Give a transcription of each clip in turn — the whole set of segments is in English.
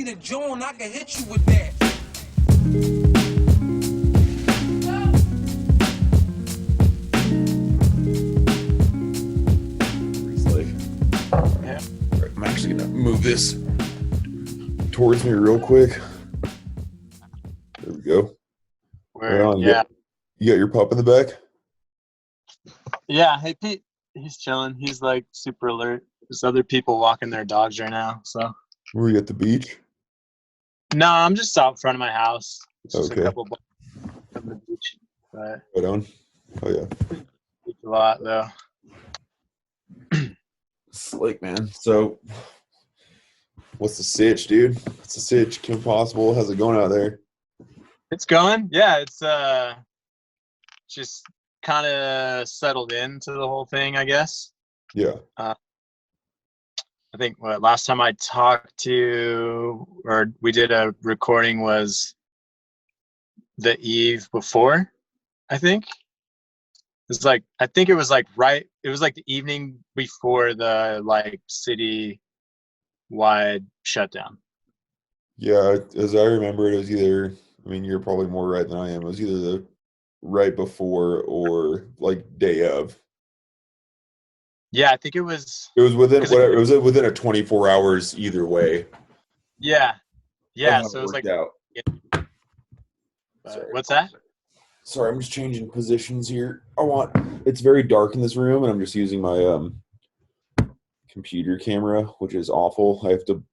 need a joint, I can hit you with that. Yeah. I'm actually gonna move this towards me real quick. There we go. Word, You yeah. got your pup in the back? Yeah, hey Pete, he's chilling. He's like super alert. There's other people walking their dogs right now, so. Were you at the beach? No, I'm just out front of my house. It's just Okay. a couple blocks from the beach, but Right on. Oh yeah. it's a lot though. Slick, man. So, what's the sitch, dude? What's the sitch? Kim Possible? How's it going out there? It's going. Yeah, it's just kind of settled into the whole thing, I guess. Yeah. I think last time I talked to, or we did a recording was the eve before, I think. It's like, I think it was like it was like the evening before the like city wide shutdown. Yeah, as I remember, it was either, I mean, you're probably more right than I am. It was either the right before or like day of. Yeah, I think it was. It was within whatever. It was within a 24 hours either way. Yeah, yeah. Of how So it it was like, worked out. Sorry, what's that? Sorry, I'm just changing positions here. It's very dark in this room, and I'm just using my computer camera, which is awful. I have to,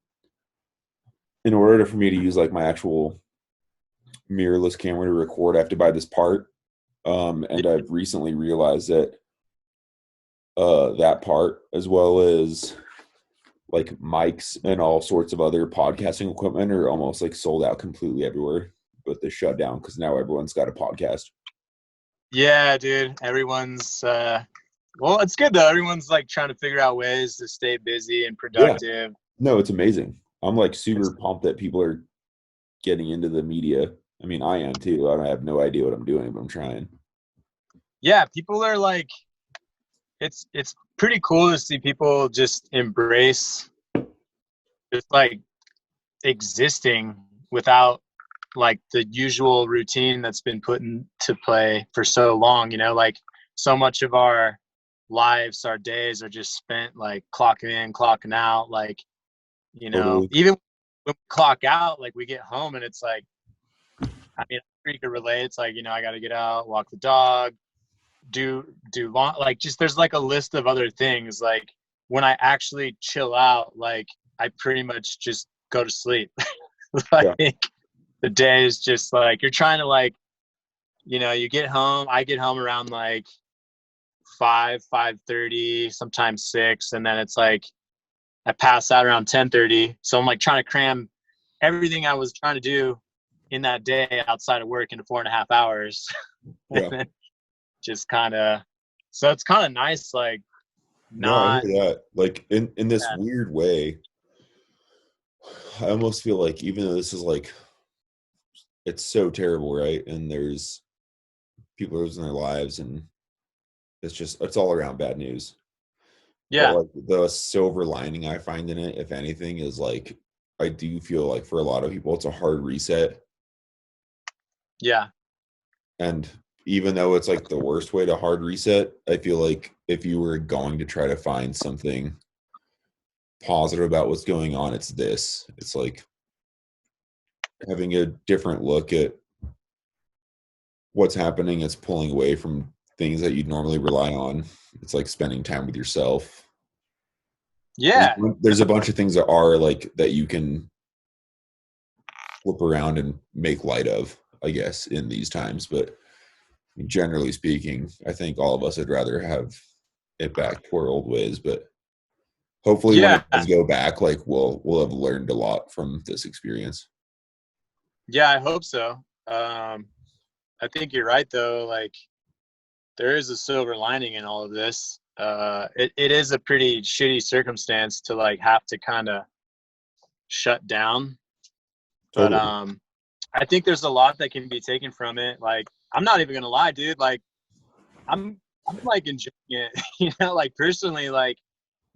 in order for me to use like my actual mirrorless camera to record, I have to buy this part. And I've recently realized that that part, as well as like mics and all sorts of other podcasting equipment, are almost like sold out completely everywhere. But they shut down because now everyone's got a podcast. Yeah, dude. Everyone's well, it's good though. Everyone's like trying to figure out ways to stay busy and productive. No, it's amazing. I'm like super pumped that people are getting into the media. I mean, I am too. I have no idea what I'm doing, but I'm trying. Yeah, people are like, it's pretty cool to see people just embrace just like existing without like the usual routine that's been put into play for so long, you know, like so much of our lives, our days are just spent like clocking in, clocking out, like, you know, Totally. even when we clock out, like we get home and it's like, I mean, you could relate. It's like, you know, I got to get out, walk the dog, do long, like just there's like a list of other things. Like when I actually chill out, like I pretty much just go to sleep. Like the day is just like, you're trying to like, you know, you get home, I get home around like 5:30, sometimes 6, and then it's like I pass out around 10:30. So I'm like trying to cram everything I was trying to do in that day outside of work into 4.5 hours. And then just kind of, so it's kind of nice, like not. No, I hear that. Like in this weird way, I almost feel like even though this is like, it's so terrible, right? And there's people losing their lives, and it's all around bad news. Yeah. But like the silver lining I find in it, if anything, is like I do feel like for a lot of people it's a hard reset. Yeah. And even though it's like the worst way to hard reset, I feel like if you were going to try to find something positive about what's going on, it's this. It's like having a different look at what's happening. It's pulling away from things that you'd normally rely on. It's like spending time with yourself. Yeah. There's a bunch of things that are like that you can flip around and make light of, I guess, in these times. But generally speaking, I think all of us would rather have it back to our old ways. But hopefully when it does go back, like we'll have learned a lot from this experience. Yeah, I hope so. I think you're right though. Like there is a silver lining in all of this. It is a pretty shitty circumstance to like have to kind of shut down. Totally. But I think there's a lot that can be taken from it. Like I'm not even gonna lie, dude. Like I'm like enjoying it. You know, like personally, like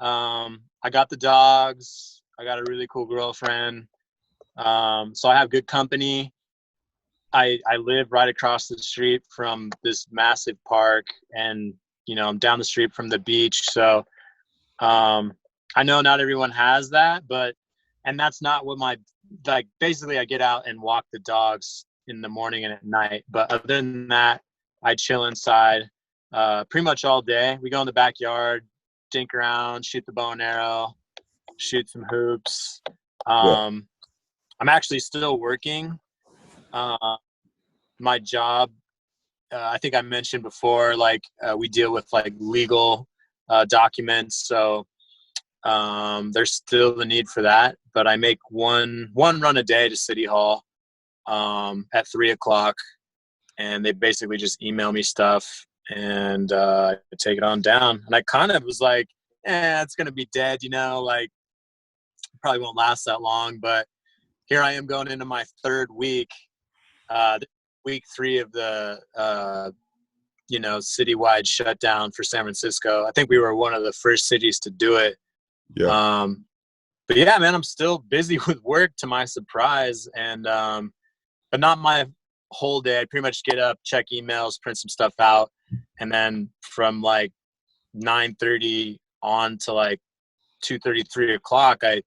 I got the dogs. I got a really cool girlfriend. So I have good company. I live right across the street from this massive park, and I'm down the street from the beach. So I know not everyone has that, and that's not what basically I get out and walk the dogs in the morning and at night. But other than that, I chill inside pretty much all day. We go in the backyard, dink around, shoot the bow and arrow, shoot some hoops. Yeah. I'm actually still working. My job, I think I mentioned before, we deal with legal documents. So there's still the need for that, but I make one run a day to City Hall at 3:00, and they basically just email me stuff, and I take it on down. And I kind of was like, it's gonna be dead, probably won't last that long. But here I am going into my third week, week 3 of the citywide shutdown for San Francisco. I think we were one of the first cities to do it. Yeah. But yeah, man, I'm still busy with work, to my surprise, and but not my whole day. I pretty much get up, check emails, print some stuff out, and then from 9:30 on to 2:30, 3:00, I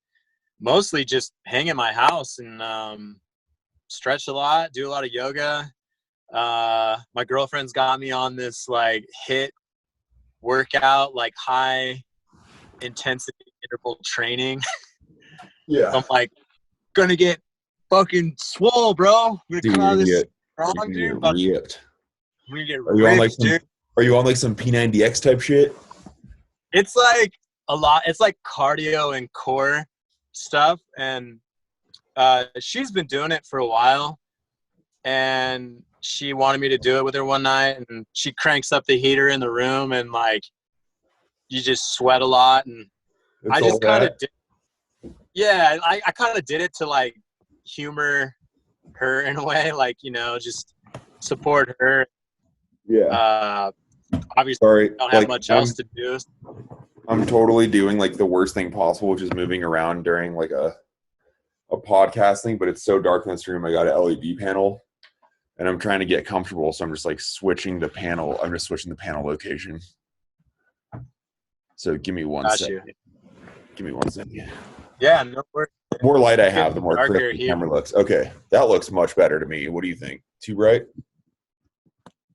mostly just hang in my house and stretch a lot, do a lot of yoga. My girlfriend's got me on this HIIT workout, high intensity interval training. Yeah. So I'm gonna get fucking swole, bro. I'm gonna come out of this strong, dude. But ripped. I'm gonna get Are you on ripped, dude. Are you on some P90X type shit? It's a lot. It's cardio and core stuff, and she's been doing it for a while, and she wanted me to do it with her one night, and she cranks up the heater in the room, and you just sweat a lot, and I just kind of did. Yeah, I kind of did it to humor her in a way, just support her. Yeah. Obviously, Sorry, I don't have much else to do. I'm totally doing the worst thing possible, which is moving around during a podcast thing, but it's so dark in this room. I got an LED panel, and I'm trying to get comfortable, so I'm just switching the panel. I'm just switching the panel location. So give me one second. Give me one second. Yeah, no worries. The more light I have, the more crisp the camera looks. Okay, that looks much better to me. What do you think? Too bright?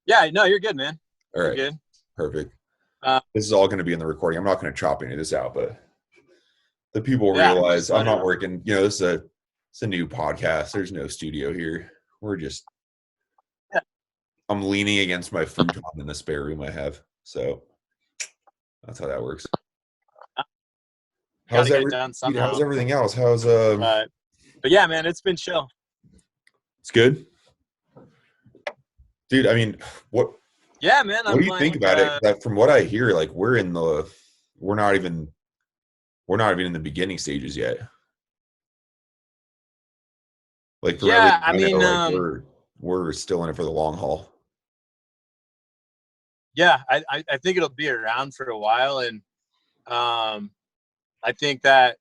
Yeah, no, you're good, man. All right, you're good. Perfect. This is all going to be in the recording. I'm not going to chop any of this out, but the people realize I'm not working. This is a new podcast. There's no studio here. We're just. Yeah. I'm leaning against my futon in the spare room I have, so that's how that works. How's everything else? How's But yeah, man, it's been chill. It's good, dude. I mean, what? Yeah, man. What do you think about it? That from what I hear, we're not even in the beginning stages yet. We're still in it for the long haul. Yeah, I think it'll be around for a while, and I think that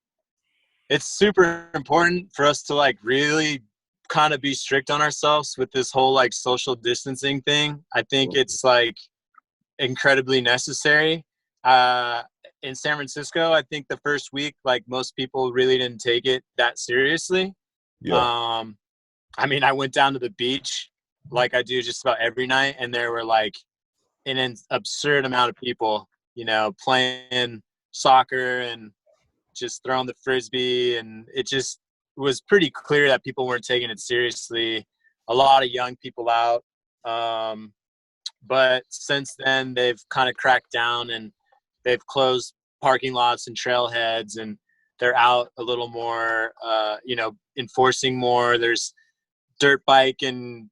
it's super important for us to really kind of be strict on ourselves with this whole social distancing thing. I think it's incredibly necessary. In San Francisco, I think the first week, most people really didn't take it that seriously. Yeah. I mean, I went down to the beach like I do just about every night, and there were an absurd amount of people, playing soccer and just throwing the frisbee, and it just was pretty clear that people weren't taking it seriously. A lot of young people out. But since then, they've kind of cracked down, and they've closed parking lots and trailheads, and they're out a little more, enforcing more. There's dirt bike and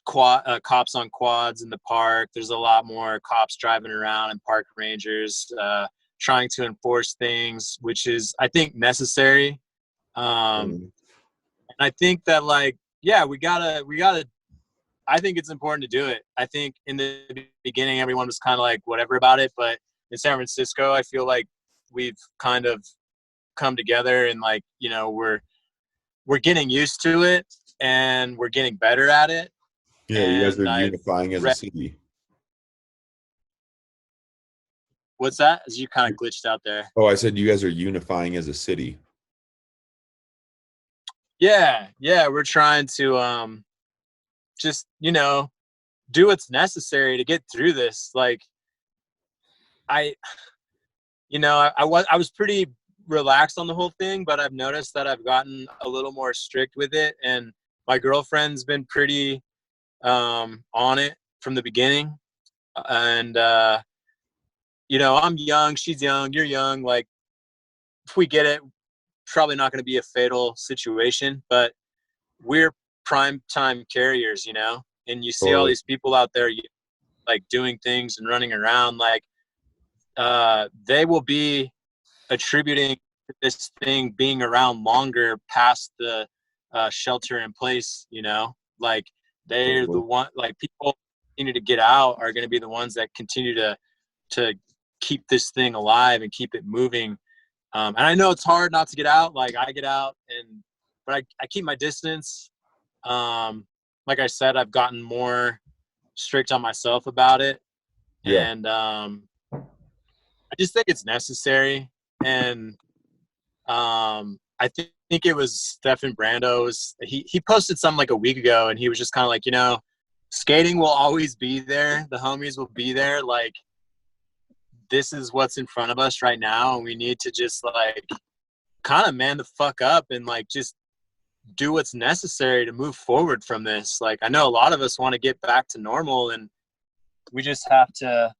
cops on quads in the park. There's a lot more cops driving around, and park rangers trying to enforce things, which is, I think, necessary. And I think that we gotta, I think it's important to do it. I think in the beginning, everyone was kind of whatever about it, but in San Francisco, I feel we've kind of come together, and we're we're getting used to it and we're getting better at it. Yeah, you guys are And unifying as a city. What's that? As you kind of glitched out there. Oh, I said you guys are unifying as a city. Yeah, we're trying to just, do what's necessary to get through this. Like I was pretty relaxed on the whole thing, but I've noticed that I've gotten a little more strict with it, and my girlfriend's been pretty on it from the beginning. And I'm young, she's young, you're young. Like, if we get it, probably not going to be a fatal situation, but we're prime time carriers, and you see all these people out there like doing things and running around, like they will be attributing this thing being around longer past the shelter in place, like they're the one, like people continue to get out are going to be the ones that continue to keep this thing alive and keep it moving. And I know it's hard not to get out. Like I get out but I keep my distance. Like I said, I've gotten more strict on myself about it. Yeah. And I just think it's necessary. And I think it was Stefan Brando's. He posted something like a week ago, and he was just kind of like, skating will always be there. The homies will be there. Like, this is what's in front of us right now, and we need to just like kind of man the fuck up and like just do what's necessary to move forward from this. Like, I know a lot of us want to get back to normal, and we just have to,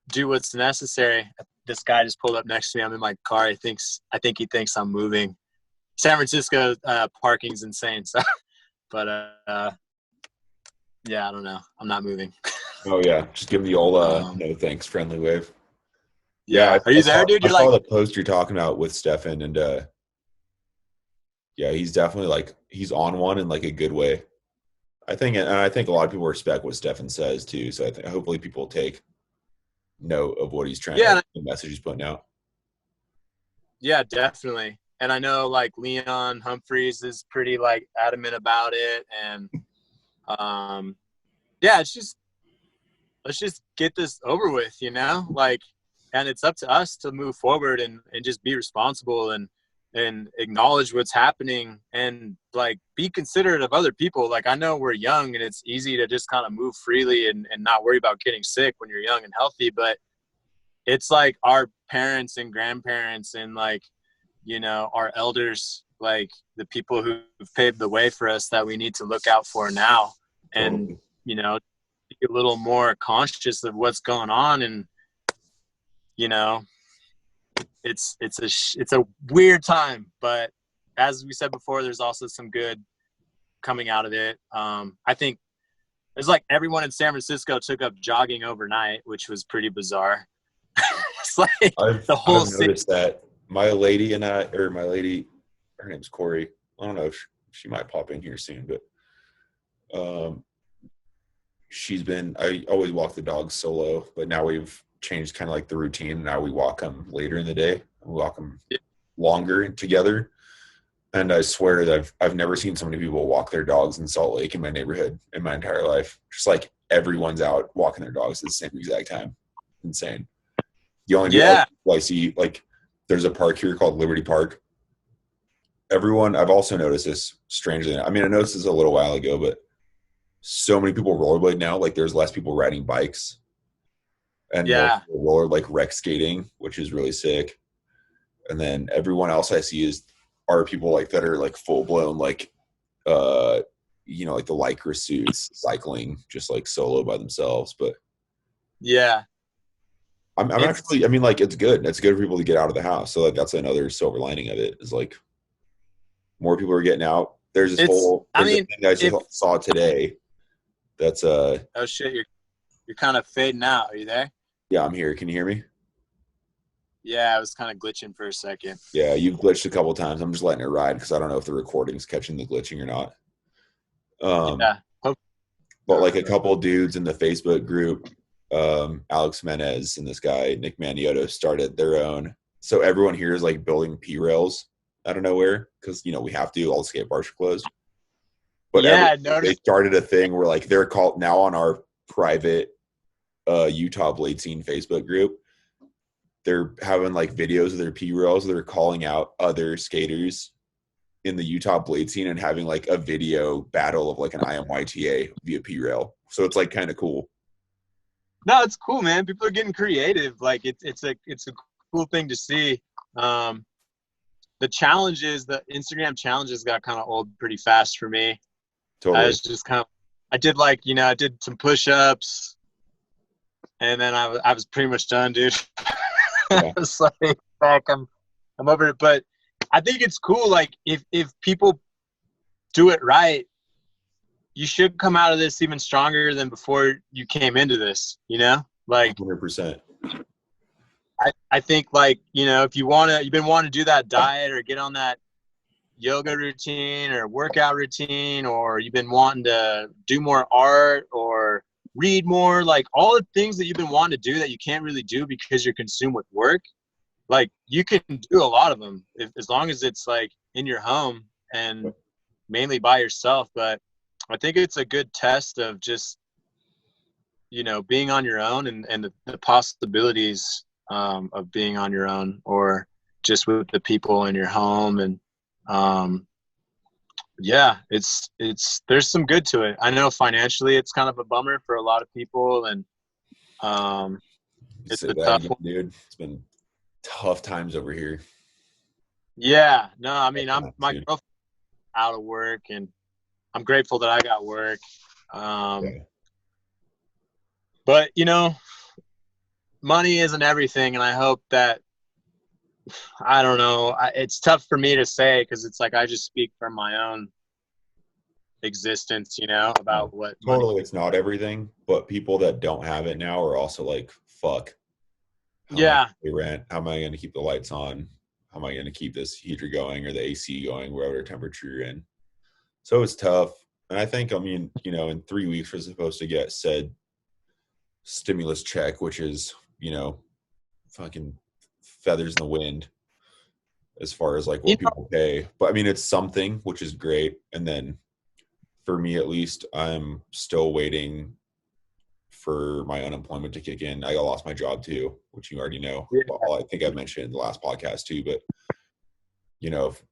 do what's necessary. This guy just pulled up next to me. I'm in my car. I think he thinks I'm moving. San Francisco parking's insane. So, but yeah, I don't know. I'm not moving. Oh yeah, just give the old no thanks friendly wave. Yeah, are you there, dude? I saw the post you're talking about with Stefan, and yeah, he's definitely like he's on one in like a good way. I think a lot of people respect what Stefan says too. So I think hopefully people take note of what he's trying to, the message he's putting out. Yeah, definitely. And I know like Leon Humphreys is pretty like adamant about it. And yeah, let's just get this over with, like, and it's up to us to move forward and just be responsible and acknowledge what's happening and like be considerate of other people. Like, I know we're young and it's easy to just kind of move freely and not worry about getting sick when you're young and healthy, but it's like our parents and grandparents and like, our elders, like the people who've paved the way for us that we need to look out for now and, be a little more conscious of what's going on. And, it's a weird time, but as we said before, there's also some good coming out of it. I think it's like everyone in San Francisco took up jogging overnight, which was pretty bizarre. It's like I've noticed that my lady, her name's Corey. I don't know if she might pop in here soon, but I always walk the dogs solo, but now we've changed kind of like the routine. Now we walk them later in the day. We walk them longer together. And I swear that I've never seen so many people walk their dogs in Salt Lake in my neighborhood in my entire life. Just like everyone's out walking their dogs at the same exact time. Insane. The only people I see, like, there's a park here called Liberty Park. I've also noticed this strangely. I mean, I noticed this a little while ago, but so many people rollerblade now. Like, there's less people riding bikes. And roller, like rec skating, which is really sick. And then everyone else I see are people like that are like full blown, like, like the Lycra suits, cycling just like solo by themselves. But yeah, I'm actually, I mean, like, it's good. It's good for people to get out of the house. So like that's another silver lining of it is like more people are getting out. There's this thing I just saw today. That's oh shit, you're kind of fading out. Are you there? Yeah, I'm here. Can you hear me? Yeah, I was kind of glitching for a second. Yeah, you've glitched a couple times. I'm just letting it ride because I don't know if the recording's catching the glitching or not. Yeah. But like a couple dudes in the Facebook group, Alex Menez and this guy, Nick Maniotto, started their own. So everyone here is like building P-rails out of nowhere because we have to. All the skate parks are closed. But Yeah, I they noticed. started a thing where like they're called now on our private Utah Blade Scene Facebook group. They're having like videos of their P-reels. They're calling out other skaters in the Utah Blade Scene and having like a video battle of like an IMYTA via P-reel. So it's like kind of cool. No, it's cool, man. People are getting creative. Like it's a cool thing to see. The challenges, the Instagram challenges got kind of old pretty fast for me. Totally. I was just I did like, I did some push-ups and then I was pretty much done, dude. Yeah. I was like, fuck, I'm over it. But I think it's cool. Like if people do it right, you should come out of this even stronger than before you came into this, like 100%. I think like, if you've been wanting to do that diet or get on that yoga routine or workout routine, or you've been wanting to do more art or read more, like all the things that you've been wanting to do that you can't really do because you're consumed with work, like you can do a lot of them as long as it's like in your home and mainly by yourself. But I think it's a good test of just, being on your own and the possibilities of being on your own or just with the people in your home. And yeah, it's there's some good to it. I know financially it's kind of a bummer for a lot of people, and it's a tough one. Dude. It's been tough times over here. Yeah, no, I mean, my girlfriend's out of work, and I'm grateful that I got work. But money isn't everything, and I hope that, I don't know, it's tough for me to say because it's like I just speak from my own existence, about what totally it's not everything, but people that don't have it now are also like, fuck, how am I gonna pay rent? How am I going to keep the lights on? How am I going to keep this heater going or the AC going, whatever temperature you're in? So it's tough. And I think, in 3 weeks we're supposed to get said stimulus check, which is, fucking feathers in the wind as far as like what people pay. But I mean, it's something, which is great. And then for me, at least, I'm still waiting for my unemployment to kick in. I lost my job too, which you already know. Yeah. Well, I think I mentioned in the last podcast too, but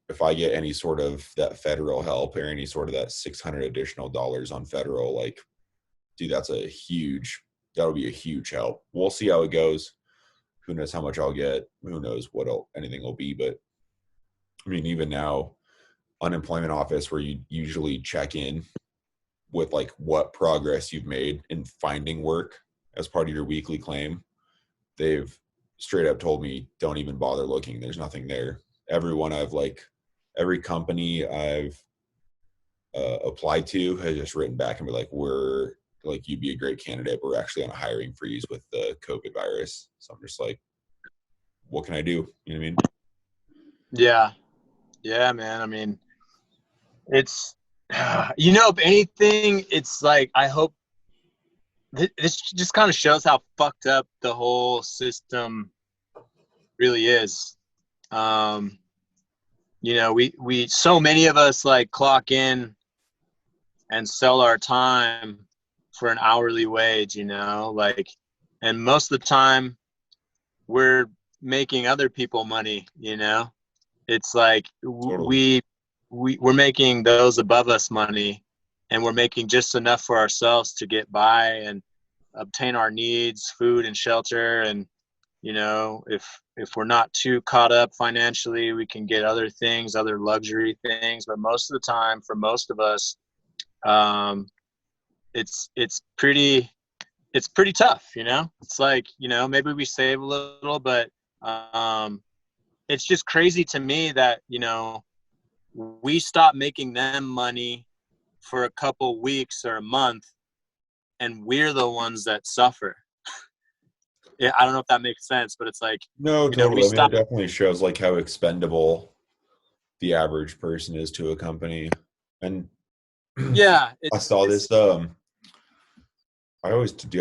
if I get any sort of that federal help or any sort of that $600 additional on federal, like, dude, that'll be a huge help. We'll see how it goes. Who knows how much I'll get? Who knows what anything will be? But I mean, even now, unemployment office where you usually check in with like what progress you've made in finding work as part of your weekly claim, they've straight up told me, don't even bother looking. There's nothing there. Every company I've applied to has just written back and be like, you'd be a great candidate, but we're actually on a hiring freeze with the COVID virus. So I'm just like, what can I do? You know what I mean? Yeah. Yeah, man. I mean, it's, if anything, it's like, I hope this just kind of shows how fucked up the whole system really is. We so many of us like clock in and sell our time for an hourly wage, and most of the time we're making other people money, it's like Totally. we're making those above us money, and we're making just enough for ourselves to get by and obtain our needs, food and shelter. And if we're not too caught up financially, we can get other things, other luxury things. But most of the time, for most of us, it's pretty tough. It's like, maybe we save a little, but it's just crazy to me that we stop making them money for a couple weeks or a month, and we're the ones that suffer. Yeah, I don't know if that makes sense, but it's like, No, totally. it definitely shows like how expendable the average person is to a company. And yeah, I saw this. I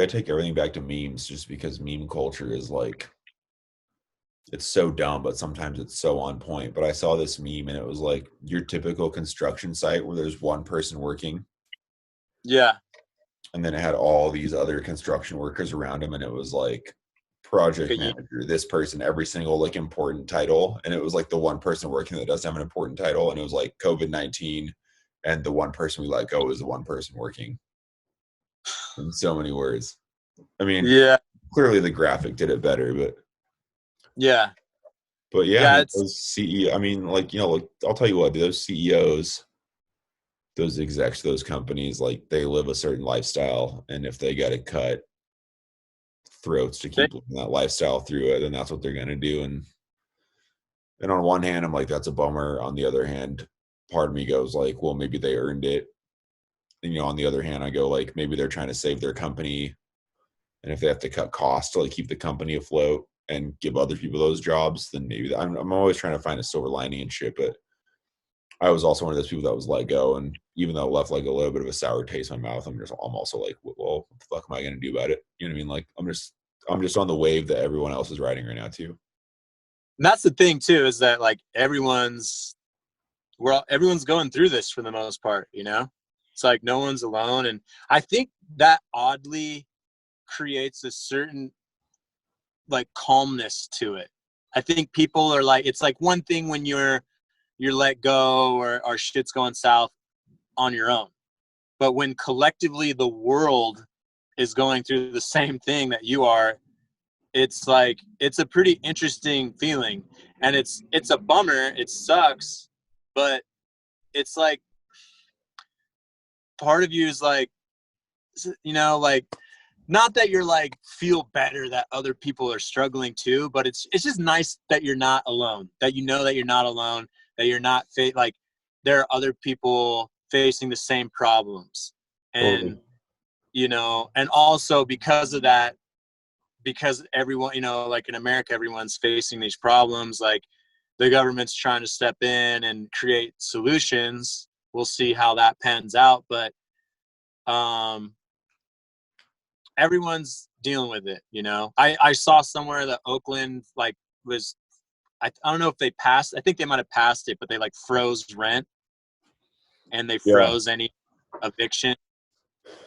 take everything back to memes just because meme culture is like it's so dumb, but sometimes it's so on point. But I saw this meme and it was like your typical construction site where there's one person working. Yeah. And then it had all these other construction workers around him, and it was like project Okay, manager, this person, every single like important title. And it was like the one person working that doesn't have an important title. And it was like COVID-19. And the one person we let go is the one person working, in so many words. I mean, yeah. clearly the graphic did it better, Yeah. but yeah, I Yeah. mean, those CEO, I mean, like, you know, like, I'll tell you what, those CEOs, those execs, those companies, like, they live a certain lifestyle. And if they got to cut throats to keep living that lifestyle through it, then that's what they're going to do. And on one hand, I'm like, that's a bummer. On the other hand, part of me goes like, well, maybe they earned it. And, you know, on the other hand, I go like, maybe they're trying to save their company. And if they have to cut costs to like keep the company afloat and give other people those jobs, then maybe I'm always trying to find a silver lining and shit. But I was also one of those people that was let go. And even though it left like a little bit of a sour taste in my mouth, I'm also like, well, what the fuck am I going to do about it? You know what I mean? Like, I'm just on the wave that everyone else is riding right now too. And that's the thing too, is that like everyone's going through this for the most part, you know? It's like no one's alone. And I think that oddly creates a certain like calmness to it. I think people are like, it's like one thing when you're let go or shit's going south on your own. But when collectively the world is going through the same thing that you are, it's like, it's a pretty interesting feeling. And it's a bummer. It sucks, but it's like part of you is like, you know, like, not that you're like feel better that other people are struggling too, but it's just nice that you're not alone, that you know that you're not alone, that you're not like there are other people facing the same problems. And Totally. you know, and also because of that, because everyone, you know, like in America, everyone's facing these problems, like the government's trying to step in and create solutions. We'll see how that pans out, but everyone's dealing with it, you know. I saw somewhere that Oakland like was, I don't know if they passed, I think they might have passed it, but they like froze rent and they Yeah. froze any eviction.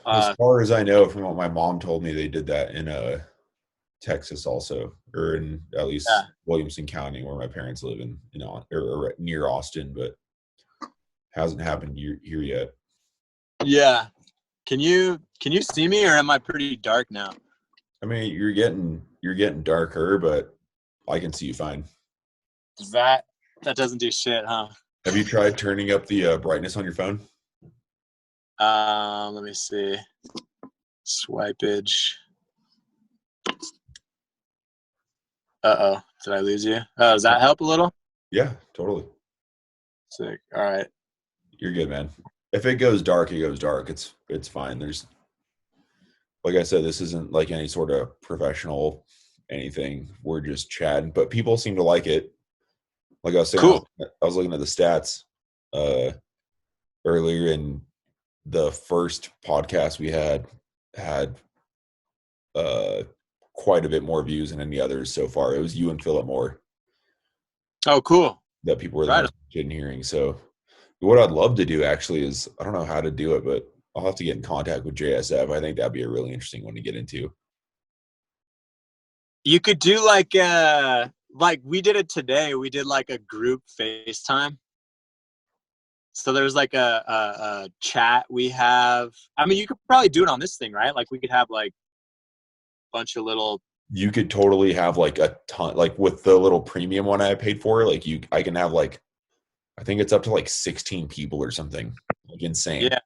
As far as I know, from what my mom told me, they did that in Texas also, or in at Yeah. least Williamson County, where my parents live in, you know, or near Austin, but hasn't happened here yet. Yeah. Can you see me, or am I pretty dark now? I mean, you're getting darker, but I can see you fine. That doesn't do shit, huh? Have you tried turning up the brightness on your phone? Let me see. Swipage. Uh-oh. Did I lose you? Oh, does that help a little? Yeah, totally. Sick. All right. You're good, man. If it goes dark, it goes dark. It's fine. There's, like I said, this isn't like any sort of professional anything. We're just chatting, but people seem to like it. Like I was saying, Cool. I was looking at the stats earlier, and the first podcast we had quite a bit more views than any others so far. It was you and Philip Moore Oh, cool. that people were the Right. most interested in hearing. So what I'd love to do actually is, I don't know how to do it, but I'll have to get in contact with JSF. I think that'd be a really interesting one to get into. You could do like we did it today. We did like a group FaceTime. So there's like a chat we have. I mean, you could probably do it on this thing, right? Like we could have like a bunch of little. You could totally have like a ton, like with the little premium one I paid for, like I can have like, I think it's up to like 16 people or something. Like insane. Yeah.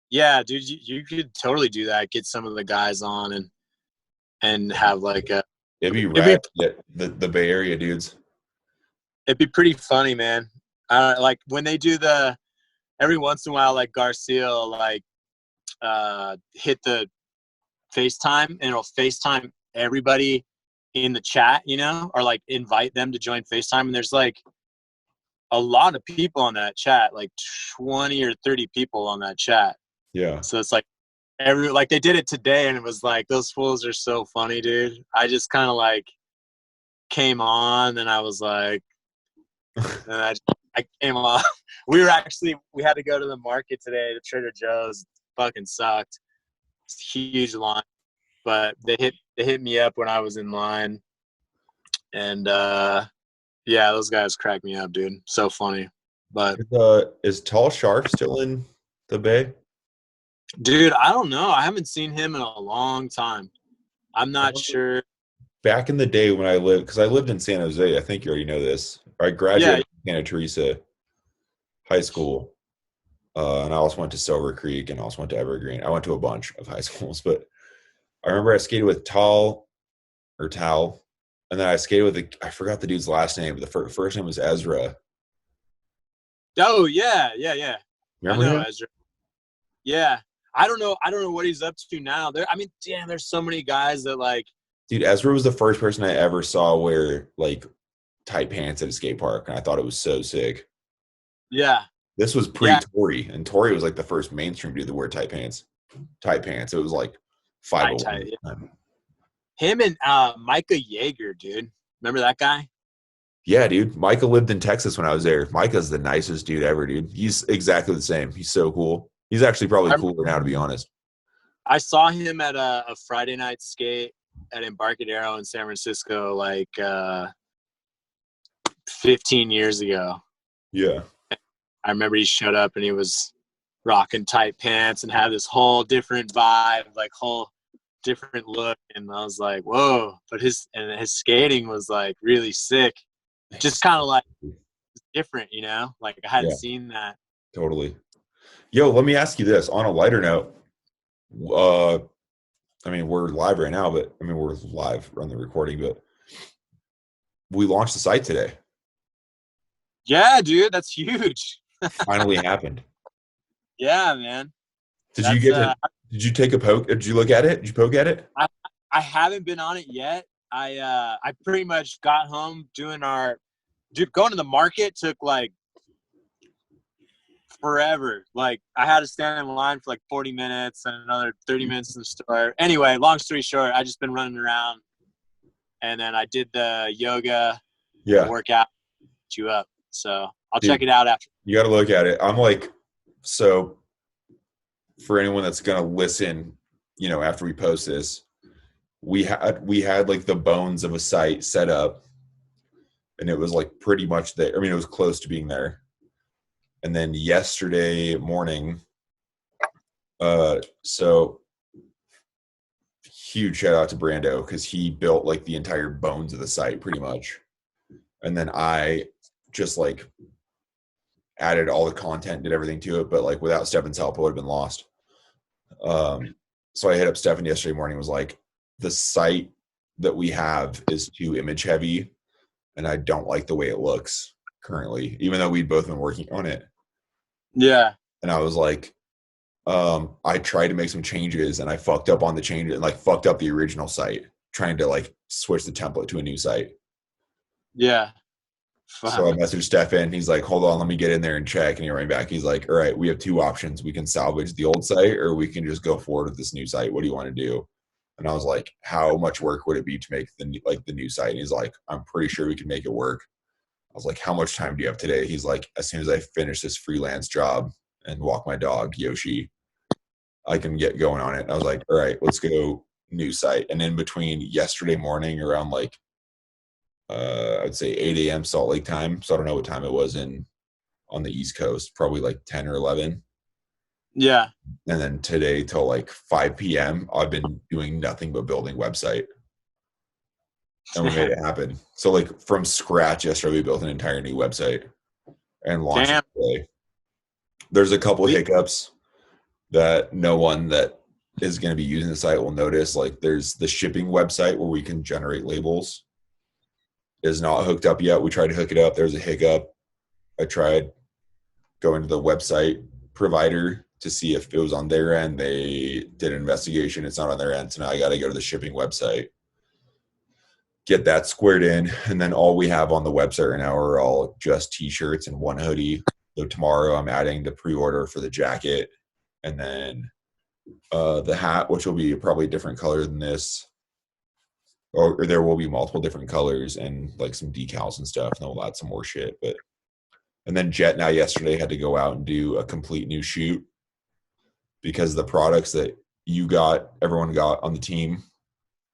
Yeah, dude, you could totally do that. Get some of the guys on and have like a. It'd be rad. The Bay Area dudes. It'd be pretty funny, man. Like when they do every once in a while, like Garcia will like hit the FaceTime and it'll FaceTime everybody in the chat, you know, or like invite them to join FaceTime. And there's like a lot of people on that chat, like 20 or 30 people on that chat. Yeah. So it's like like they did it today and it was like, those fools are so funny, dude. I just kind of like came on, and I was like, and I came off. We had to go to the market today to Trader Joe's. Fucking sucked. It's a huge line, but they hit me up when I was in line, and yeah, those guys crack me up, dude. So funny. But Is Tall Shark still in the Bay? dude, I don't know. I haven't seen him in a long time. I'm not sure. Back in the day when I lived, because I lived in San Jose, I think you already know this. I graduated from Santa Teresa High School, and I also went to Silver Creek, and I also went to Evergreen. I went to a bunch of high schools, but I remember I skated with Tal, and then I skated with I forgot the dude's last name, but the first name was Ezra. Oh yeah. Remember I know him? Ezra. Yeah. I don't know what he's up to now. Damn, there's so many guys that like. Dude, Ezra was the first person I ever saw wear like tight pants at a skate park, and I thought it was so sick. Yeah. This was pre-Tory, and Tory was like the first mainstream dude to wear tight pants. It was like 501. Yeah. Him and Micah Yeager, dude. Remember that guy? Yeah, dude. Micah lived in Texas when I was there. Micah's the nicest dude ever, dude. He's exactly the same. He's so cool. He's actually probably cooler now, to be honest. I saw him at a Friday night skate at Embarcadero in San Francisco like 15 years ago. Yeah. I remember he showed up and he was rocking tight pants and had this whole different vibe, like whole different look. And I was like, whoa. But his skating was like really sick. Just kind of like different, you know? Like I hadn't seen that. Totally. Yo, let me ask you this. On a lighter note, I mean, we're live right now, but I mean, we're live on the recording, but we launched the site today. Yeah, dude, that's huge. Finally happened. Yeah, man. Did you take a poke? Did you look at it? Did you poke at it? I haven't been on it yet. I pretty much got home going to the market took like forever. Like I had to stand in line for like 40 minutes and another 30 minutes in the store. Anyway, long story short, I just been running around, and then I did the yoga workout you up. So I'll check it out after. You got to look at it. I'm like, so for anyone that's going to listen, you know, after we post this, we had like the bones of a site set up, and it was like pretty much there. I mean, it was close to being there. And then yesterday morning, so huge shout out to Brando, because he built like the entire bones of the site pretty much. And then I just like added all the content, did everything to it, but like without Stefan's help, it would have been lost. So I hit up Stefan yesterday morning, was like, the site that we have is too image heavy, and I don't like the way it looks currently, even though we'd both been working on it. Yeah. And I was like, I tried to make some changes, and I fucked up on the changes and like fucked up the original site, trying to like switch the template to a new site. Yeah. So I messaged Stefan. He's like, hold on, let me get in there and check. And he ran back. He's like, all right, we have two options. We can salvage the old site, or we can just go forward with this new site. What do you want to do? And I was like, how much work would it be to make the new site? And he's like, I'm pretty sure we can make it work. I was like, how much time do you have today? He's like, as soon as I finish this freelance job and walk my dog, Yoshi, I can get going on it. And I was like, all right, let's go new site. And in between yesterday morning around like, I'd say 8 a.m. Salt Lake time. So I don't know what time it was on the East Coast, probably like 10 or 11. Yeah. And then today till like 5 p.m., I've been doing nothing but building website. And we made it happen. So like from scratch yesterday, we built an entire new website and launched it today. There's a couple of hiccups that no one that is going to be using the site will notice. Like there's the shipping website where we can generate labels is not hooked up yet. We tried to hook it up. There's a hiccup. I tried going to the website provider to see if it was on their end. They did an investigation. It's not on their end. So now I got to go to the shipping website, get that squared in. And then all we have on the website right now are all just t-shirts and one hoodie. So tomorrow I'm adding the pre-order for the jacket, and then the hat, which will be probably a different color than this. or there will be multiple different colors and like some decals and stuff, and they'll add some more shit. But and then Jet now yesterday had to go out and do a complete new shoot because the products that everyone got on the team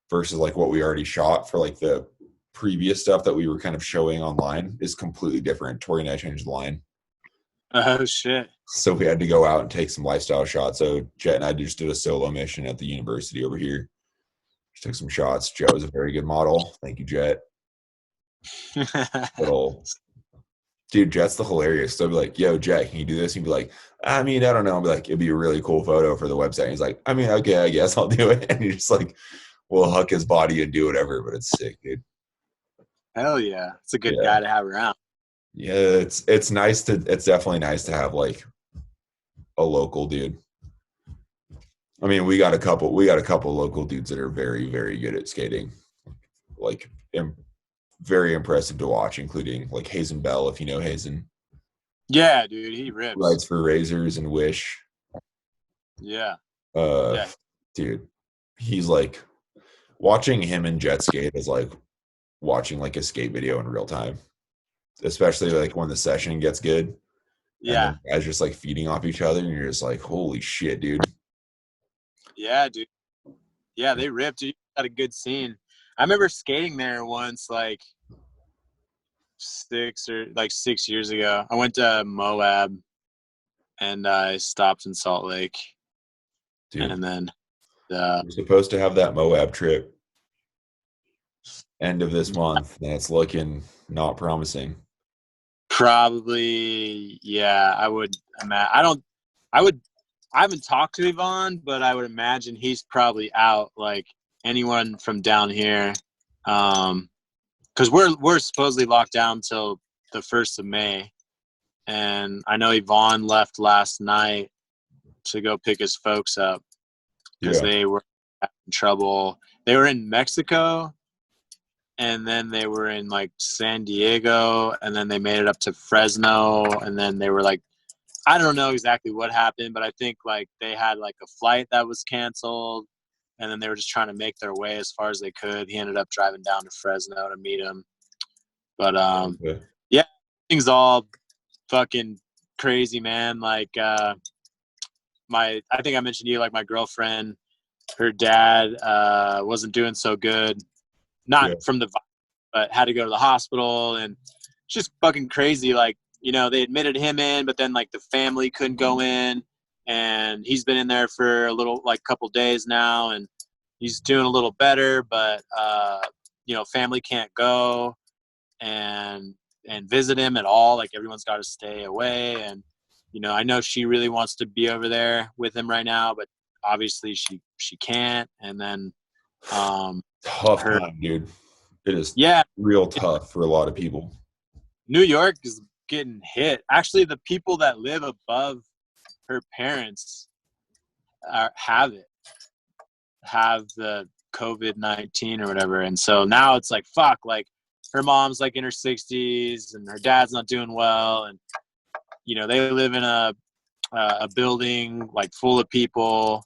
versus like what we already shot for like the previous stuff that we were kind of showing online is completely different. Tori and I changed the line. Oh shit. So we had to go out and take some lifestyle shots. So Jet and I just did a solo mission at the university over here. Just took some shots. Jet was a very good model. Thank you, Jet. Little dude, Jet's the hilarious. They'll be like, yo, Jet, can you do this? And he'd be like, I mean, I don't know. I'll be like, it'd be a really cool photo for the website. And he's like, I mean, okay, I guess I'll do it. And he just like will huck his body and do whatever, but it's sick, dude. Hell yeah. It's a good Yeah. guy to have around. Yeah, it's definitely nice to have like a local dude. I mean, we got a couple local dudes that are very, very good at skating. Like very impressive to watch, including like Hazen Bell, if you know Hazen. Yeah, dude, he rips. Rides for Razors and Wish. Yeah. Dude, he's like watching him and jet skate is like watching like a skate video in real time, especially like when the session gets good. Yeah. And the guys just like feeding off each other, and you're just like, holy shit, dude. Yeah, dude. Yeah, they ripped. You had a good scene. I remember skating there once, like 6 years ago. I went to Moab, and I stopped in Salt Lake. Dude, and then we're supposed to have that Moab trip end of this month, and it's looking not promising. probably, yeah, I would. I haven't talked to Yvonne, but I would imagine he's probably out. Like anyone from down here, because we're supposedly locked down till the 1st of May, and I know Yvonne left last night to go pick his folks up because they were having trouble. They were in Mexico, and then they were in like San Diego, and then they made it up to Fresno, and then they were like, I don't know exactly what happened, but I think like they had like a flight that was canceled, and then they were just trying to make their way as far as they could. He ended up driving down to Fresno to meet him. But yeah, things all fucking crazy, man. Like I think I mentioned to you, like my girlfriend, her dad wasn't doing so good. Not from the virus, but had to go to the hospital, and it's just fucking crazy. Like, you know, they admitted him in, but then like the family couldn't go in, and he's been in there for a little, like couple days now, and he's doing a little better, but you know, family can't go and visit him at all. Like everyone's got to stay away, and you know, I know she really wants to be over there with him right now, but obviously she can't. And then tough time, dude. It is real tough for a lot of people. New York is getting hit. Actually, the people that live above her parents have the COVID-19 or whatever. And so now it's like, fuck, like her mom's like in her 60s and her dad's not doing well. And, you know, they live in a building like full of people.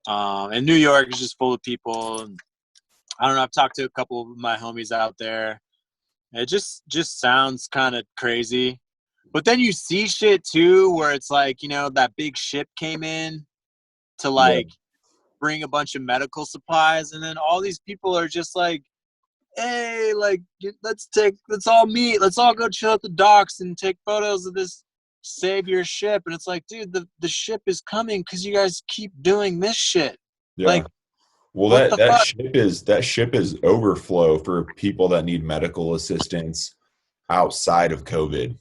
And New York is just full of people. And I don't know, I've talked to a couple of my homies out there. It just sounds kind of crazy. But then you see shit too where it's like, you know, that big ship came in to like bring a bunch of medical supplies, and then all these people are just like, hey, like let's all meet, let's all go chill at the docks and take photos of this savior ship. And it's like, dude, the ship is coming because you guys keep doing this shit. Like, well, that ship is overflow for people that need medical assistance outside of COVID.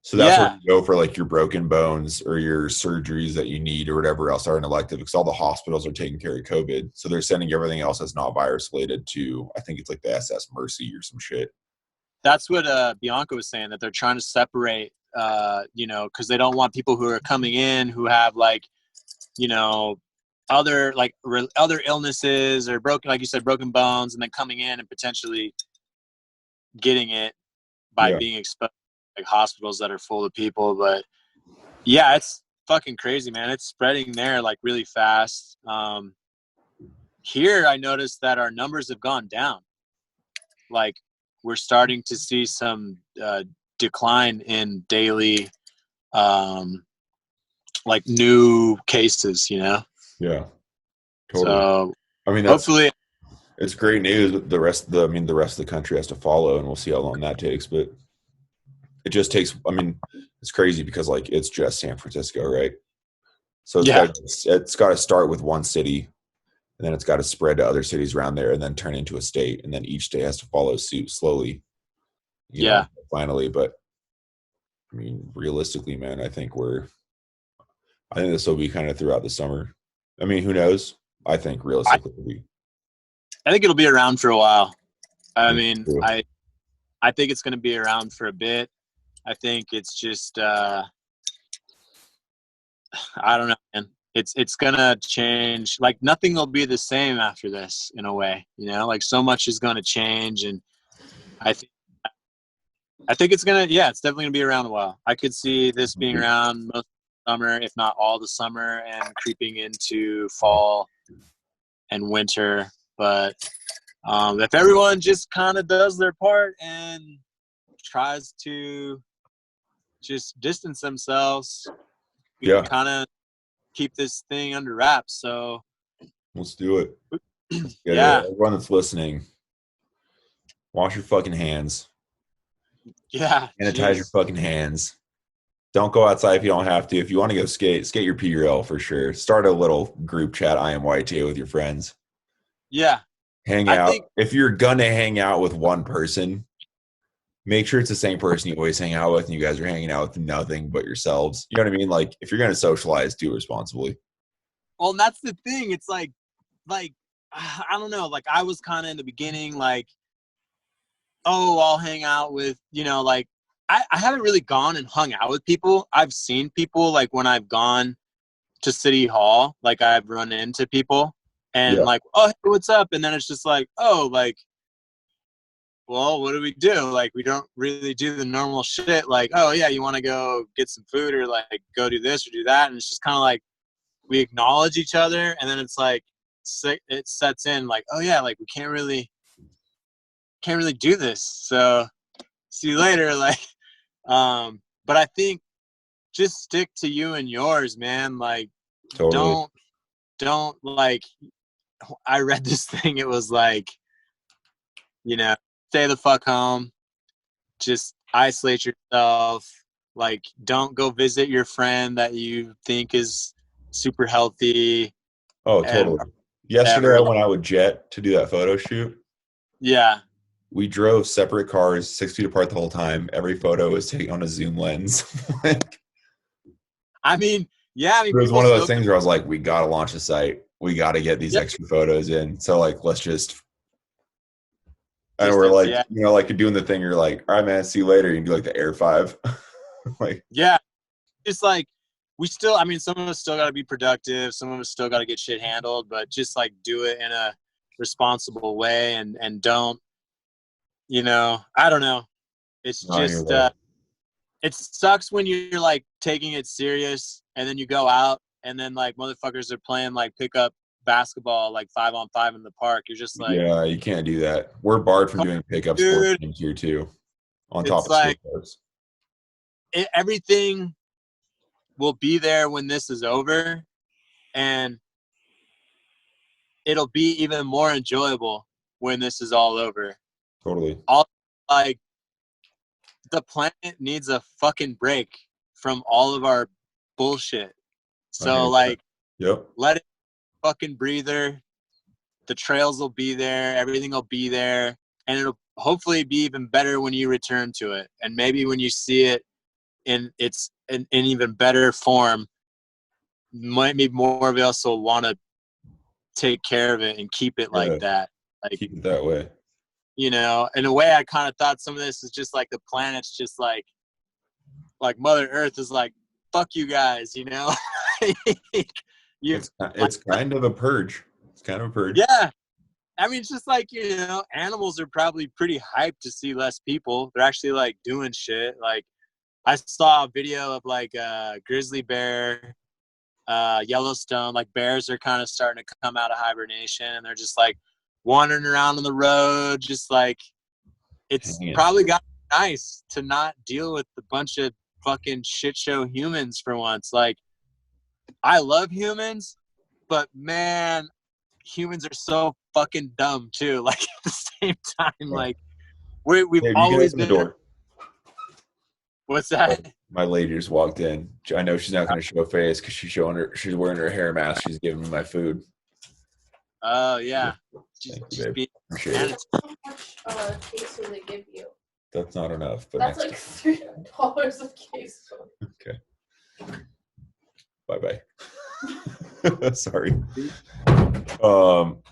So that's where you go for like your broken bones or your surgeries that you need or whatever else are an elective, because all the hospitals are taking care of COVID. So they're sending everything else that's not virus related to, I think it's like the SS Mercy or some shit. That's what Bianca was saying, that they're trying to separate, you know, because they don't want people who are coming in who have like, you know, other illnesses or broken, like you said, broken bones, and then coming in and potentially getting it by being exposed to like hospitals that are full of people. But yeah, it's fucking crazy, man. It's spreading there like really fast. here I noticed that our numbers have gone down. Like we're starting to see some decline in daily like new cases, Yeah, totally. So I mean, hopefully, it's great news. The rest of the country has to follow, and we'll see how long that takes. But it just takes. I mean, it's crazy because like it's just San Francisco, right? So yeah, it's got to start with one city, and then it's got to spread to other cities around there, and then turn into a state, and then each state has to follow suit slowly. yeah. Finally. But I mean, realistically, man, I think this will be kind of throughout the summer. I mean, who knows? I think realistically, it'll be. I think it'll be around for a while. I Me mean, too. I think it's going to be around for a bit. I think it's just I don't know, man. It's gonna change. Like nothing will be the same after this, in a way. Like so much is gonna change, and I think it's gonna. Yeah, it's definitely gonna be around a while. I could see this being around most of the summer, if not all the summer, and creeping into fall and winter. But if everyone just kind of does their part and tries to just distance themselves, we can Yeah, kind of keep this thing under wraps. So let's do it. Let's get it. yeah, Everyone that's listening, wash your fucking hands. yeah, Sanitize your jeez. fucking hands. Don't go outside if you don't have to. If you want to go skate your PRL for sure. Start a little group chat IMYT with your friends. Yeah, Hang I out. think. If you're gonna hang out with one person, make sure it's the same person you always hang out with, and you guys are hanging out with nothing but yourselves. You know what I mean? Like if you're gonna socialize, do it responsibly. Well, and that's the thing. It's like I don't know. Like I was kind of in the beginning, like, oh, I'll hang out with, like I haven't really gone and hung out with people. I've seen people like when I've gone to City Hall, like I've run into people and Yeah. like, oh, hey, what's up? And then it's just like, oh, like, well, what do we do? Like, we don't really do the normal shit. Like, oh yeah, you want to go get some food or like go do this or do that. And it's just kind of like we acknowledge each other, and then it's like it sets in like, oh yeah, like we can't really do this. So see you later. Like, but I think just stick to you and yours, man. Like, Totally. don't like. I read this thing. It was like, stay the fuck home. Just isolate yourself. Like, don't go visit your friend that you think is super healthy Oh, and totally. Yesterday I whatever. went out with Jet to do that photo shoot. Yeah. We drove separate cars 6 feet apart the whole time. Every photo was taken on a zoom lens. Like, I mean, yeah. I mean, it was people one of those still. things where I was like, we got to launch a site. We got to get these Yeah. extra photos in. So like, let's just, and we're Distance. like, Yeah. like you're doing the thing. You're like, all right, man, see you later. You can do like the Air 5. Like, Yeah. Just like I mean, some of us still got to be productive. Some of us still got to get shit handled, but just like do it in a responsible way and don't, I don't know. It's no, you're just, right. it sucks when you're like taking it serious and then you go out and then like motherfuckers are playing like pickup basketball, like 5-on-5 in the park. You're just like, Yeah, you can't do that. We're barred from come doing on, pickup sports dude. games here too, on top It's of skate like parks. everything will be there when this is over. And it'll be even more enjoyable when this is all over. Totally. All like the planet needs a fucking break from all of our bullshit. I So hear that. like Yep. let it fucking breather. The trails will be there, everything will be there, and it'll hopefully be even better when you return to it. And maybe when you see it in its in even better form, might be more of us will want to take care of it and keep it like Yeah. that. Like, Keep it that way. in a way I kind of thought some of this is just like the planet's just like Mother Earth is like, fuck you guys, you like, It's kind of a purge. It's kind of a purge. yeah. I mean, it's just like, animals are probably pretty hyped to see less people. They're actually like doing shit. Like I saw a video of like a grizzly bear Yellowstone, like bears are kind of starting to come out of hibernation, and they're just like wandering around on the road, just like it's Hanging. probably got nice to not deal with a bunch of fucking shit show humans for once. Like, I love humans, but man, humans are so fucking dumb too. Like at the same time, like we've Hey, you always can open been. the door. What's that? My lady just walked in. I know she's not going to show face because she's wearing her hair mask. She's giving me my food. Oh yeah. Thank you, Just babe. being Appreciate it. How much queso they give you? That's not enough. But That's next like $3 of queso. Okay. Bye bye. Sorry.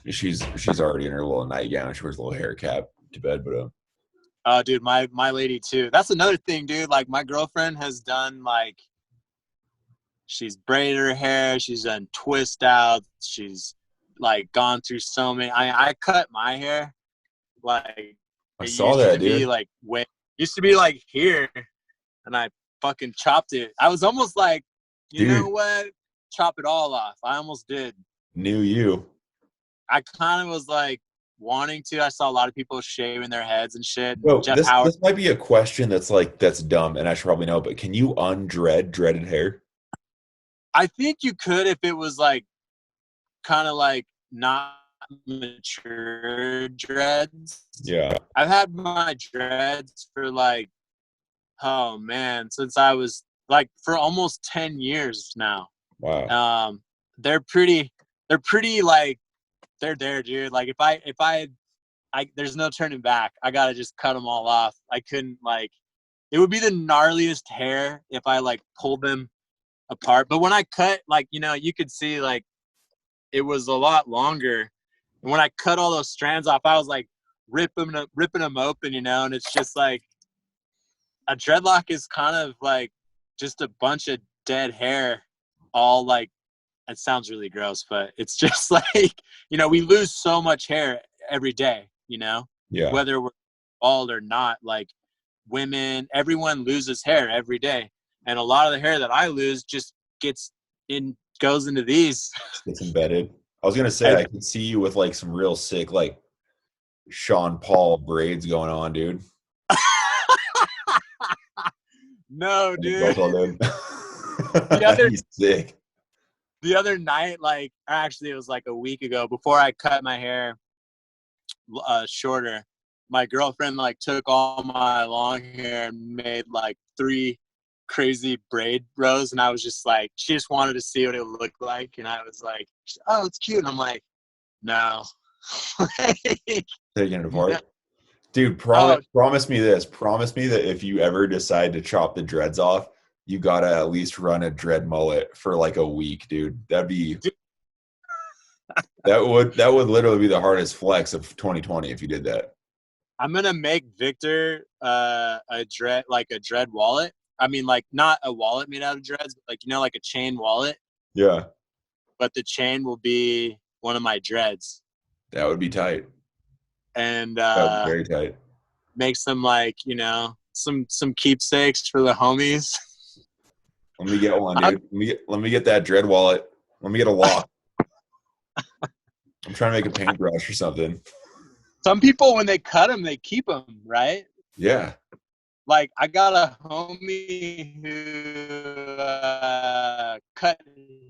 She's already in her little nightgown. She wears a little hair cap to bed, but oh dude, my lady too. That's another thing, dude. Like my girlfriend has done like she's braided her hair, she's done twist outs, she's like gone through so many. I cut my hair like I it saw used that, to be dude. like way used to be like here, and I fucking chopped it. I was almost like, you know Dude. what? Chop it all off. I almost did. Knew you. I kind of was like wanting to. I saw a lot of people shaving their heads and shit. Bro, Jeff Howard. this might be a question that's dumb, and I should probably know, but can you dreaded hair? I think you could if it was like kind of like not mature dreads. Yeah. I've had my dreads for like, oh man, since I was like for almost 10 years now. Wow. They're pretty like they're there, dude. Like if I there's no turning back. I gotta just cut them all off. I couldn't like, it would be the gnarliest hair if I like pulled them apart. But when I cut, like, you know, you could see like it was a lot longer. And when I cut all those strands off, I was like ripping them open, you know. And it's just like a dreadlock is kind of like just a bunch of dead hair, all like. It sounds really gross, but it's just like, you know, we lose so much hair every day, you know, Yeah. whether we're bald or not. Like women, everyone loses hair every day. And a lot of the hair that I lose just goes into these. It's embedded. I was gonna say I can see you with like some real sick like Sean Paul braids going on, dude. No, dude. He's sick. The other night, like actually it was like a week ago, before I cut my hair shorter, my girlfriend like took all my long hair and made like 3 crazy braid rows, and I was just like, she just wanted to see what it looked like, and I was like, oh, it's cute. And I'm like, no. Taking it apart. Dude, promise me this. Promise me that if you ever decide to chop the dreads off, you gotta at least run a dread mullet for like a week, dude. That'd be that would literally be the hardest flex of 2020 if you did that. I'm gonna make Victor a dread wallet. I mean, like not a wallet made out of dreads, but like, you know, like a chain wallet. Yeah. But the chain will be one of my dreads. That would be tight. And that would be very tight. Make some like, you know, some keepsakes for the homies. Let me get one, dude. Let me get that dread wallet. Let me get a lock. I'm trying to make a paintbrush or something. Some people, when they cut them, they keep them, right? Yeah. Like I got a homie who cut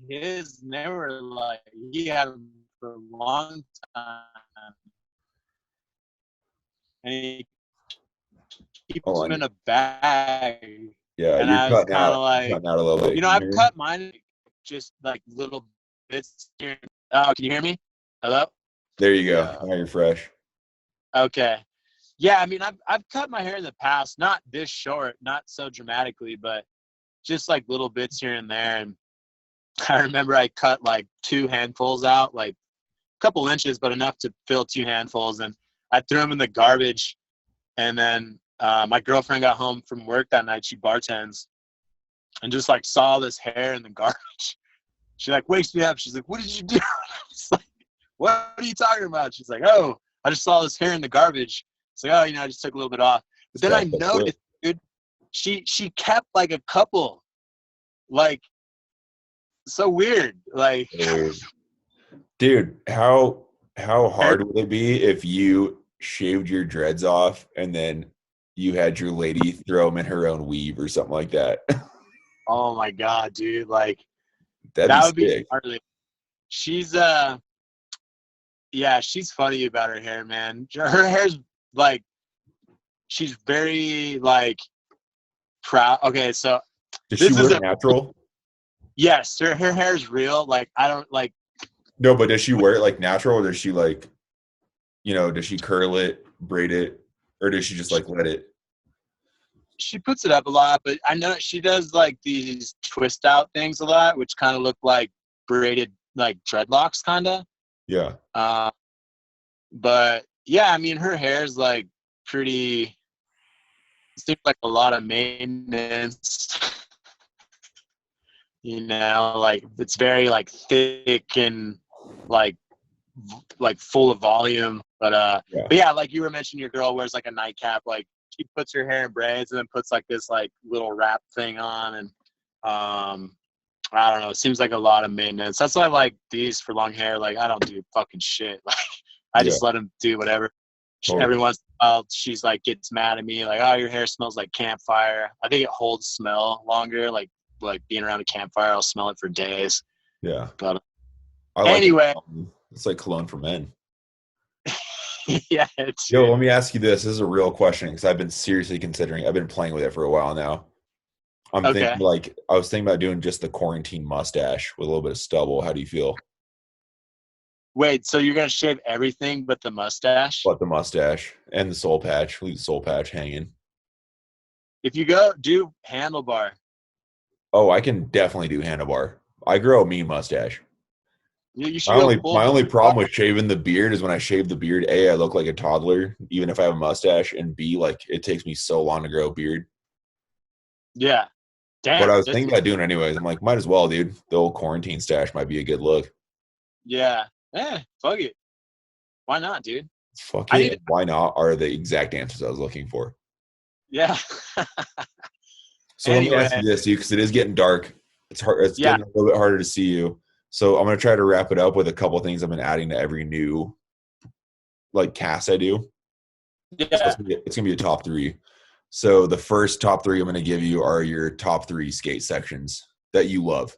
his, and they were like, he had them for a long time, and he keeps them in a bag. Yeah, and you're I was cutting kind out, of like, cutting out a little bit. you know, I've cut mine just like little bits here. Oh, can you hear me? Hello? There you go. Yeah. Now you're fresh. Okay. Yeah, I mean, I've cut my hair in the past, not this short, not so dramatically, but just like little bits here and there. And I remember I cut like 2 handfuls out, like a couple inches, but enough to fill 2 handfuls. And I threw them in the garbage. And then my girlfriend got home from work that night. She bartends and just like saw this hair in the garbage. She like wakes me up. She's like, "What did you do?" It's like, "What are you talking about?" She's like, "Oh, I just saw this hair in the garbage." It's like, "Oh, you know, I just took a little bit off." But then I noticed, dude, she kept like a couple, like so weird. Like, Dude, how hard would it be if you shaved your dreads off and then you had your lady throw them in her own weave or something like that? oh my god, dude! Like That'd that be would be sick. gnarly. She's yeah, she's funny about her hair, man. Her hair's like, she's very like proud. Okay, so Does she this is wear a it natural? yes. Her hair's real. Like I don't like. No, but does she wear it like natural, or does she like, does she curl it, braid it, or does she just like let it? She puts it up a lot, but I know she does like these twist out things a lot, which kind of look like braided like dreadlocks, kind of. Yeah. But yeah, I mean, her hair's like pretty. Seems like a lot of maintenance. Like it's very like thick and like full of volume. But yeah, like you were mentioning, your girl wears like a nightcap. Like she puts her hair in braids and then puts like this like little wrap thing on, and I don't know. It seems like a lot of maintenance. That's why I like these for long hair. Like I don't do fucking shit. Like I just let them do whatever. Totally. Every once in a while, she's like gets mad at me, like, "Oh, your hair smells like campfire." I think it holds smell longer. Like being around a campfire, I'll smell it for days. Yeah. But I like anyway, it's like cologne for men. yeah. Yo, let me ask you this. This is a real question because I've been seriously considering. I've been playing with it for a while now. I'm thinking I was thinking about doing just the quarantine mustache with a little bit of stubble. How do you feel? Wait, so you're gonna shave everything but the mustache? But the mustache and the soul patch. Leave the soul patch hanging. If you go do handlebar. Oh, I can definitely do handlebar. I grow a mean mustache. You should go full. My only problem with shaving the beard is when I shave the beard, A, I look like a toddler, even if I have a mustache, and B, like it takes me so long to grow a beard. Yeah. Damn. But I was thinking about doing it anyways. I'm like, might as well, dude. The old quarantine stash might be a good look. Yeah. Fuck it. Why not, dude? Fuck it. Why not are the exact answers I was looking for. Yeah. So let me ask you this, dude, because it is getting dark. It's hard. It's getting a little bit harder to see you. So I'm gonna try to wrap it up with a couple of things I've been adding to every new like cast I do. Yeah. So it's gonna be a top 3. So the first top 3 I'm gonna give you are your top 3 skate sections that you love.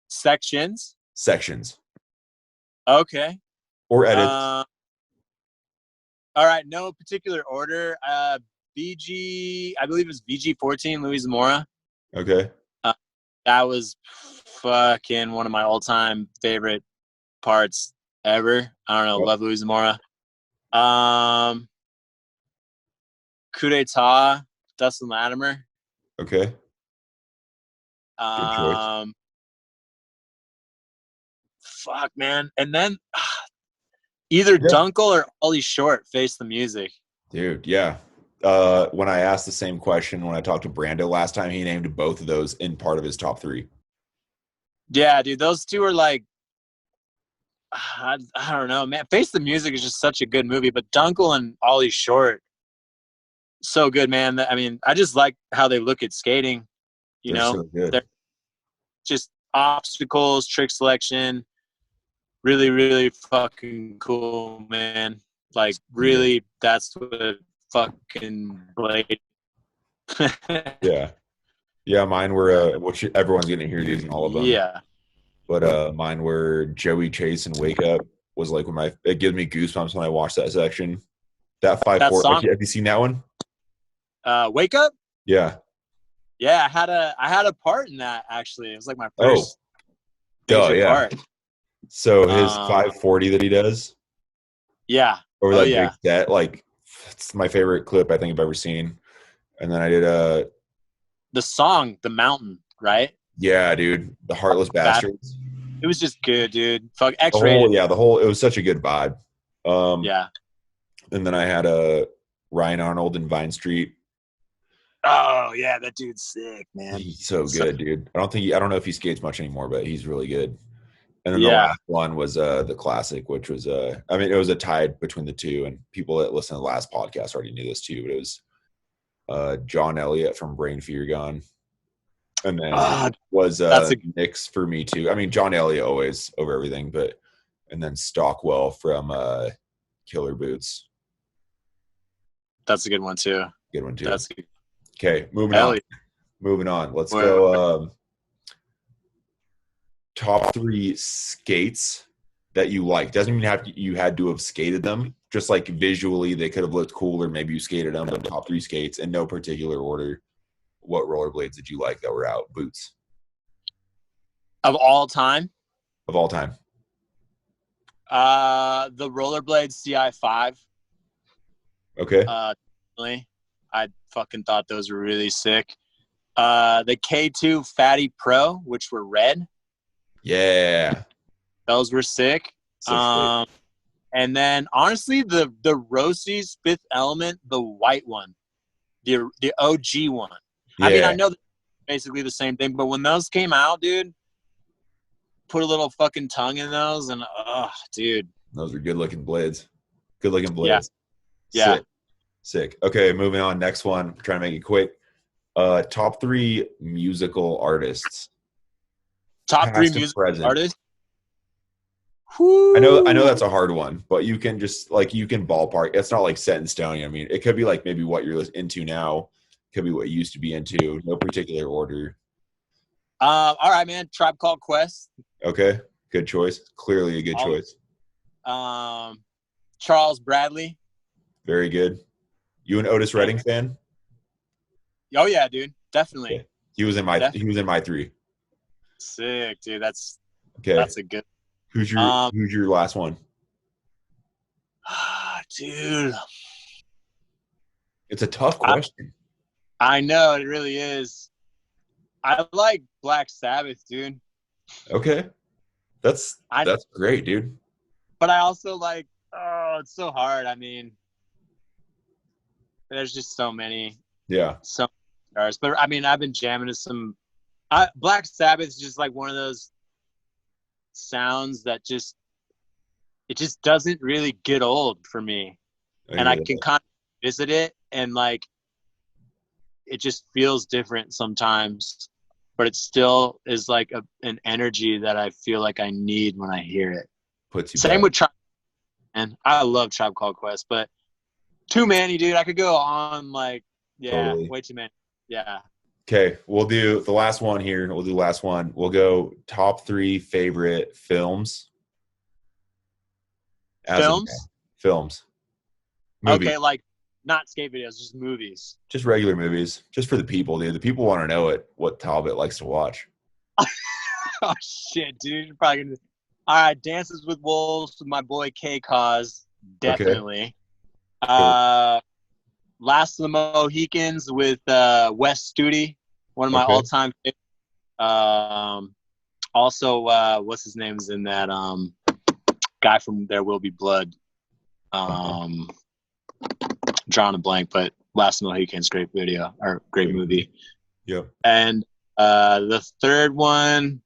Sections. Okay. Or edits. All right. No particular order. VG, I believe it was VG14, Luis Zamora. Okay. That was fucking one of my all-time favorite parts ever. I don't know. Love Luis Zamora. Coup d'etat, Dustin Latimer. Okay. Good choice. Fuck, man. And then either Dunkel or Ollie Short, Face the Music. Dude, yeah. When I asked the same question when I talked to Brando last time, he named both of those in part of his top 3. Yeah, dude, those two are like, I don't know, man. Face the Music is just such a good movie, but Dunkel and Ollie Short, so good, man. I mean, I just like how they look at skating. They're so good. They're just obstacles, trick selection, really, really fucking cool, man. Like, really, that's what fucking played. Yeah, mine were which everyone's gonna hear using all of them. Yeah. But mine were Joey Chase and Wake Up was like it gives me goosebumps when I watch that section. That 5-4. Have you seen that one? Wake Up? Yeah. Yeah, I had a part in that actually. It was like my first major part. So his 540 that he does. Yeah. Over that big set, like it's my favorite clip I think I've ever seen. And then I did the song, The Mountain, right? Yeah, dude. The Heartless Bastards. It was just good, dude. Fuck X-rated. It was such a good vibe. Yeah. And then I had Ryan Arnold in Vine Street. Oh yeah, that dude's sick, man. He's so good, dude. I don't know if he skates much anymore, but he's really good. And then the last one was the classic, which was it was a tie between the two, and people that listen to the last podcast already knew this too, but it was John Elliott from Brain Fear Gone. And then Ah, was that's a Knicks for me too. I mean, John Elliott always over everything, but and then Stockwell from Killer Boots. good one too. Good one too. That's Okay, moving hell on. yeah. Moving on. Let's Well, go top 3 skates that you like. Doesn't even have you had to have skated them. Just like visually, they could have looked cool, or maybe you skated them. But top 3 skates in no particular order. What rollerblades did you like that were out? Boots of all time, of all time. the rollerblade CI5. Okay. Really, I fucking thought those were really sick. The K2 Fatty Pro, which were red, Yeah. those were sick. Sick skate. And then honestly, the Rossi's Fifth Element, the white one, the OG one. I mean, Yeah. I know that's basically the same thing, but when those came out, dude, put a little fucking tongue in those, and dude, Those are good looking blades. Good looking yeah, blades. yeah. Sick. Sick. Okay, moving on. Next one. Trying to make it quick. Top 3 musical artists. Top 3 Past and music present. artists. I know Whoo! that's a hard one, but you can just like you can ballpark. It's not like set in stone. I mean, it could be like maybe what you're into now. Could be what you used to be into. No particular order. All right, man. Tribe Called Quest. Okay, good choice. Clearly a good choice. Charles Bradley. Very good. You an Otis Redding fan? Oh yeah, dude. Definitely. Okay. He was in my 3. Sick, dude. That's Okay. a good. Who's your last one? Dude. It's a tough question. I know it really is. I like Black Sabbath, dude. Okay. That's great, dude. But I also like, it's so hard. I mean, there's just so many. Yeah. Some stars. But I mean, I've been jamming to some. Black Sabbath is just like one of those sounds that just doesn't really get old for me. And I can kind of visit it, and like it just feels different sometimes, but it still is like an energy that I feel like I need when I hear it. Puts you Same back. with Tribe, and I love Tribe Called Quest, but too many, dude. I could go on like, Totally. way too many. Yeah. Okay, we'll do the last one here. We'll do the last one. We'll go top 3 favorite films. Films. Movies. Okay, like not skate videos, just movies. Just regular movies. Just for the people, dude. The people want to know what Talbot likes to watch. Oh shit, dude! You're probably gonna. All right, Dances with Wolves with my boy K Cause, definitely. Cool. Last of the Mohicans with Wes Studi, one of my all-time favorites. Also, what's his name is in that guy from There Will Be Blood. Drawing a blank, but Last of the Mohicans, great video or great movie. Yep. And the third one,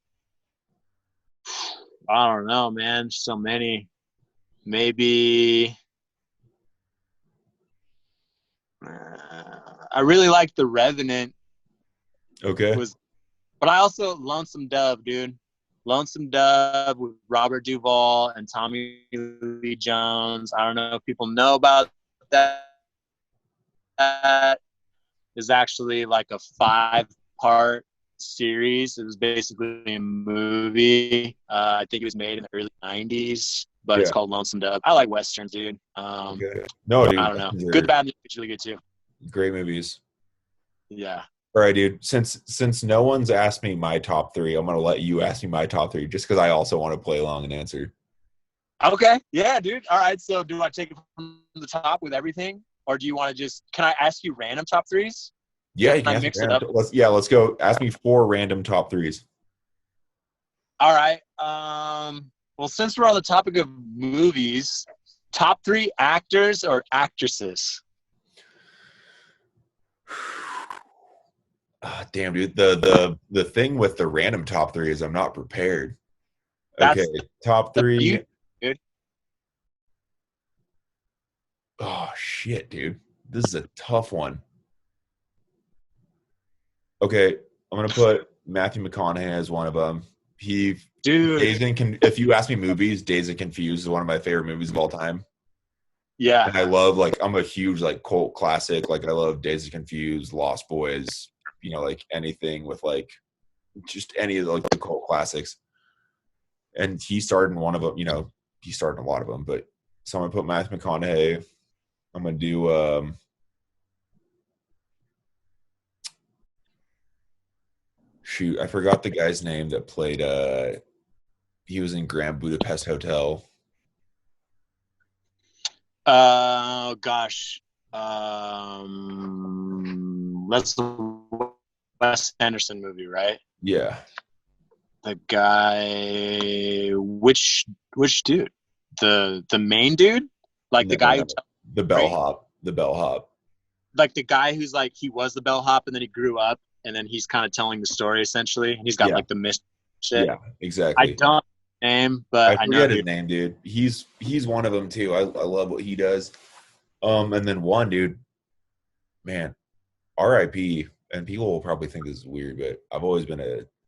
I don't know, man. So many. Maybe I really like The Revenant. Okay. But I also Lonesome Dove, dude. Lonesome Dove with Robert Duvall and Tommy Lee Jones. I don't know if people know about that. That is actually like a 5-part series. It was basically a movie. I think it was made in the early 90s, but it's called Lonesome Dove. I like Westerns, dude. Okay. No, dude. I don't know. Good, bad, it's really good too. Great movies. Yeah. All right, dude. Since no one's asked me my top 3, I'm gonna let you ask me my top 3, just because I also want to play along and answer. Okay. Yeah, dude. All right. So, do I take it from the top with everything, or do you want to just? Can I ask you random top 3s? Yeah, you Can I can mix ask it me up? Let's go. Ask me 4 random top 3s. All right. Well, since we're on the topic of movies, top 3 actors or actresses? Damn, dude. The thing with the random top 3 is I'm not prepared. Okay, top 3. Dude. Oh shit, dude. This is a tough one. Okay, I'm gonna put Matthew McConaughey as one of them. Dude. If you ask me movies, Days of Confused is one of my favorite movies of all time. Yeah. And I love, like, I'm a huge, like, cult classic. Like, I love Days of Confused, Lost Boys, you know, like, anything with, like, just any of, like, the cult classics. And he starred in one of them, you know, he starred in a lot of them. But so I'm going to put Matthew McConaughey. I'm going to do, shoot, I forgot the guy's name that played, he was in Grand Budapest Hotel. Oh gosh. That's the Wes Anderson movie, right? Yeah. The guy, which dude? The main dude, like the guy who, the bellhop. like the guy who's like he was the bellhop and then he grew up and then he's kind of telling the story essentially. And he's got like the mystery shit. Yeah, exactly. I don't know his name, but I I know forget his name, dude. He's one of them too. I love what he does. And then one dude, man, R.I.P. And people will probably think this is weird, but I've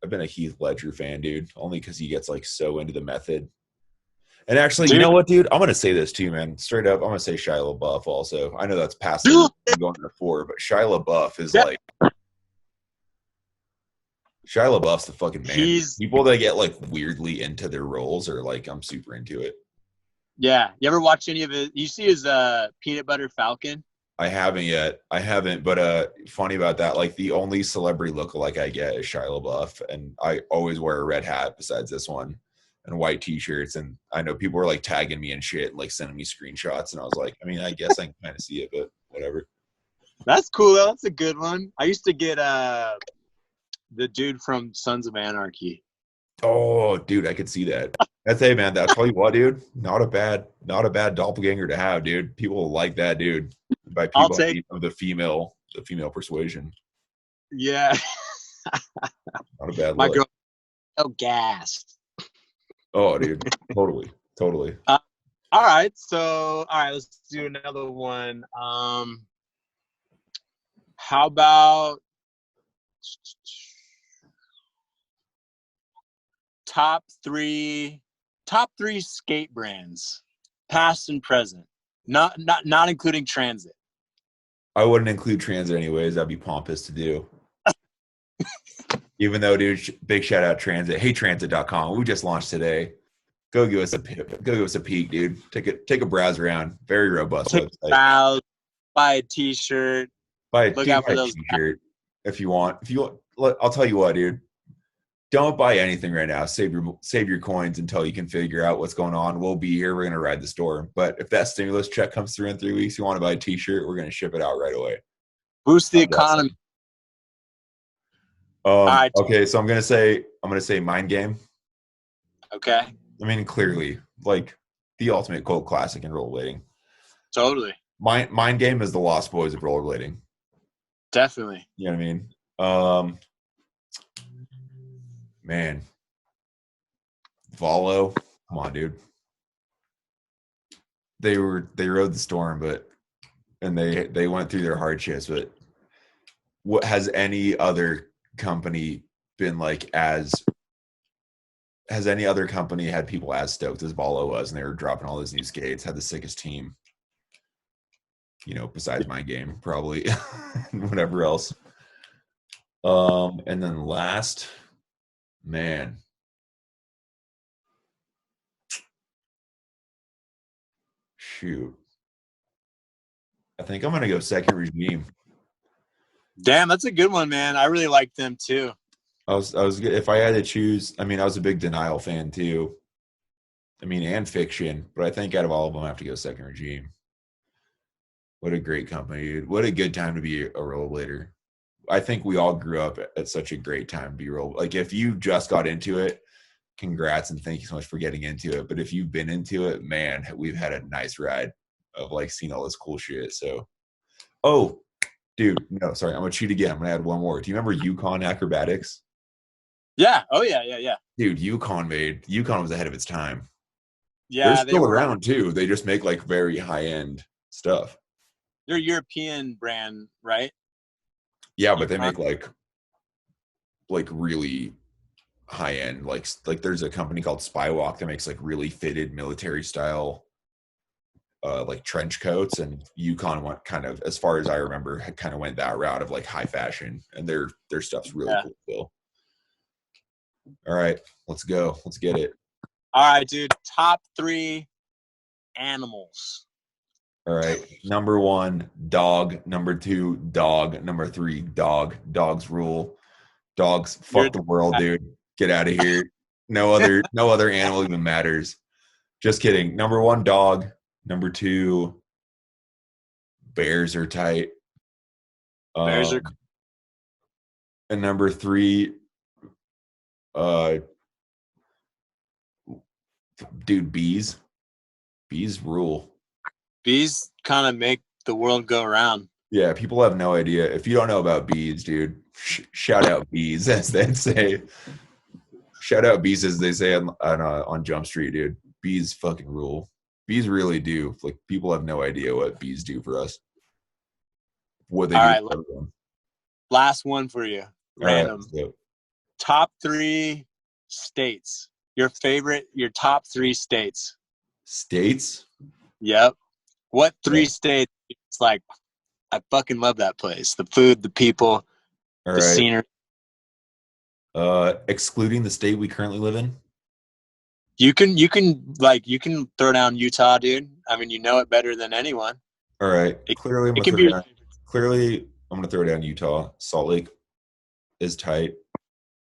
been a Heath Ledger fan, dude, only because he gets like so into the method. And actually, you know what, dude? I'm gonna say this too, man. Straight up, I'm gonna say Shia LaBeouf also. I know that's past going to 4, but Shia LaBeouf is like Shia LaBeouf's the fucking man. People that get like weirdly into their roles are like, I'm super into it. Yeah. You ever watch any of it? You see his Peanut Butter Falcon? I haven't yet. But funny about that, like the only celebrity lookalike I get is Shia LaBeouf, and I always wear a red hat besides this one and white t-shirts. And I know people were like tagging me and shit, like sending me screenshots, and I was like, I mean, I guess I can kind of see it, but whatever. That's cool though. That's a good one. I used to get the dude from Sons of Anarchy. Oh, dude, I could see that. That's hey man, I'll tell you what, dude. Not a bad doppelganger to have, dude. People like that, dude. By people of the female persuasion. Yeah. Not a bad My look. girl so gassed. Oh, dude. Totally. All right, let's do another one. How about top three skate brands, past and present, not including Transit. I wouldn't include Transit anyways. That'd be pompous to do. Even though, dude, big shout out Transit. Hey, transit.com. We just launched today. Go give us a peek, dude. Take a browse around. Very robust website. Buy a t-shirt. Look out for those t-shirt if you want. I'll tell you what, dude. Don't buy anything right now. Save your coins until you can figure out what's going on. We'll be here. We're gonna ride the storm. But if that stimulus check comes through in 3 weeks, you want to buy a t-shirt, we're gonna ship it out right away. Boost the economy. Okay, so I'm gonna say Mind Game. Okay. I mean, clearly, like the ultimate cult classic in rollerblading. Totally. Mind Game is the Lost Boys of rollerblading. Definitely. You know what I mean? Man, Volo, come on, dude. They rode the storm, and they went through their hardships. But what has any other company been like has any other company had people as stoked as Volo was, and they were dropping all those new skates, had the sickest team, you know, besides my game, probably, and whatever else. And then last, man, shoot, I think I'm gonna go Second Regime. Damn, that's a good one, man. I really like them too. I was if I had to choose, I mean, I was a big Denial fan too. I mean, and Fiction, but I think out of all of them, I have to go Second Regime. What a great company, dude. What a good time to be a rollerblader. I think we all grew up at such a great time to be like, if you just got into it, congrats and thank you so much for getting into it. But if you've been into it, man, we've had a nice ride of like seeing all this cool shit. So, oh, dude, no, sorry, I'm gonna cheat again. I'm gonna add one more. Do you remember Yukon Acrobatics? Yeah. Oh yeah. Dude, Yukon was ahead of its time. Yeah, they're still around too. They just make like very high end stuff. They're a European brand, right? Yeah, but they make like like really high end. Like there's a company called Spywalk that makes like really fitted military style like trench coats, and Yukon went kind of, as far as I remember, had kind of went that route of like high fashion, and their stuff's really cool still. All right, let's go. Let's get it. All right, dude. Top 3 animals. All right. Number 1, dog. Number 2, dog. Number 3, dog. Dogs rule. Dogs fuck the world, dude. Get out of here. No other animal even matters. Just kidding. Number 1, dog. Number 2, bears are tight. Bears are and number 3, dude, bees. Bees rule. Bees kind of make the world go around. Yeah, people have no idea. If you don't know about bees, dude, shout out bees, as they say. Shout out bees, as they say on Jump Street, dude. Bees fucking rule. Bees really do. Like, people have no idea what bees do for us. What they All do right, for everyone. last one for you. Random. Right, Top 3 states. Your top 3 states. States? Yep. What 3 Yeah. states? It's like, I fucking love that place. The food, the people, All the right. scenery. Excluding the state we currently live in? You can throw down Utah, dude. I mean, you know it better than anyone. All right. Clearly, I'm going to throw down Utah. Salt Lake is tight.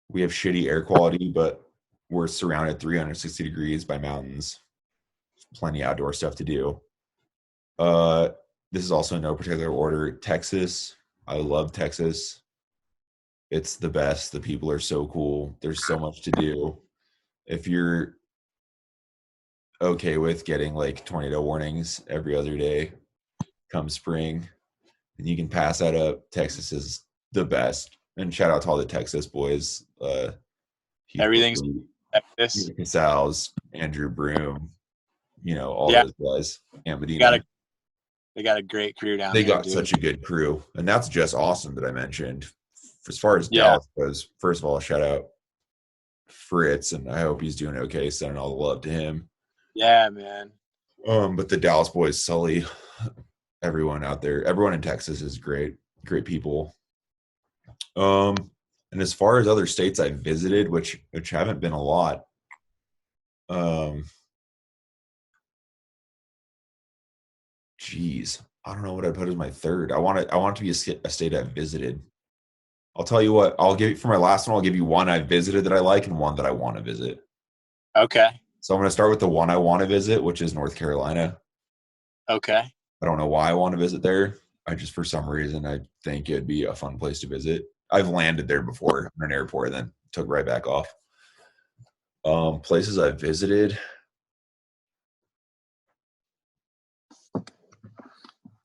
We have shitty air quality, but we're surrounded 360 degrees by mountains. Plenty outdoor stuff to do. This is also in no particular order. Texas. I love Texas. It's the best. The people are so cool. There's so much to do. If you're okay with getting like tornado warnings every other day come spring, and you can pass that up, Texas is the best. And shout out to all the Texas boys. Everything's Texas. Casals, Andrew Broome, all those guys. And Medina. They got a great crew down there. there. They got such a good crew. And that's just awesome that I mentioned. As far as Dallas goes, first of all, shout out Fritz, and I hope he's doing okay. Sending all the love to him. Yeah, man. But the Dallas boys, Sully, everyone out there, everyone in Texas is great people. And as far as other states I've visited, which haven't been a lot, geez, I don't know what I'd put as my third. I want it to be a state I've visited. I'll tell you what, for my last one, I'll give you one I've visited that I like and one that I want to visit. Okay. So I'm going to start with the one I want to visit, which is North Carolina. Okay. I don't know why I want to visit there. For some reason, I think it'd be a fun place to visit. I've landed there before in an airport and then took right back off. Places I've visited.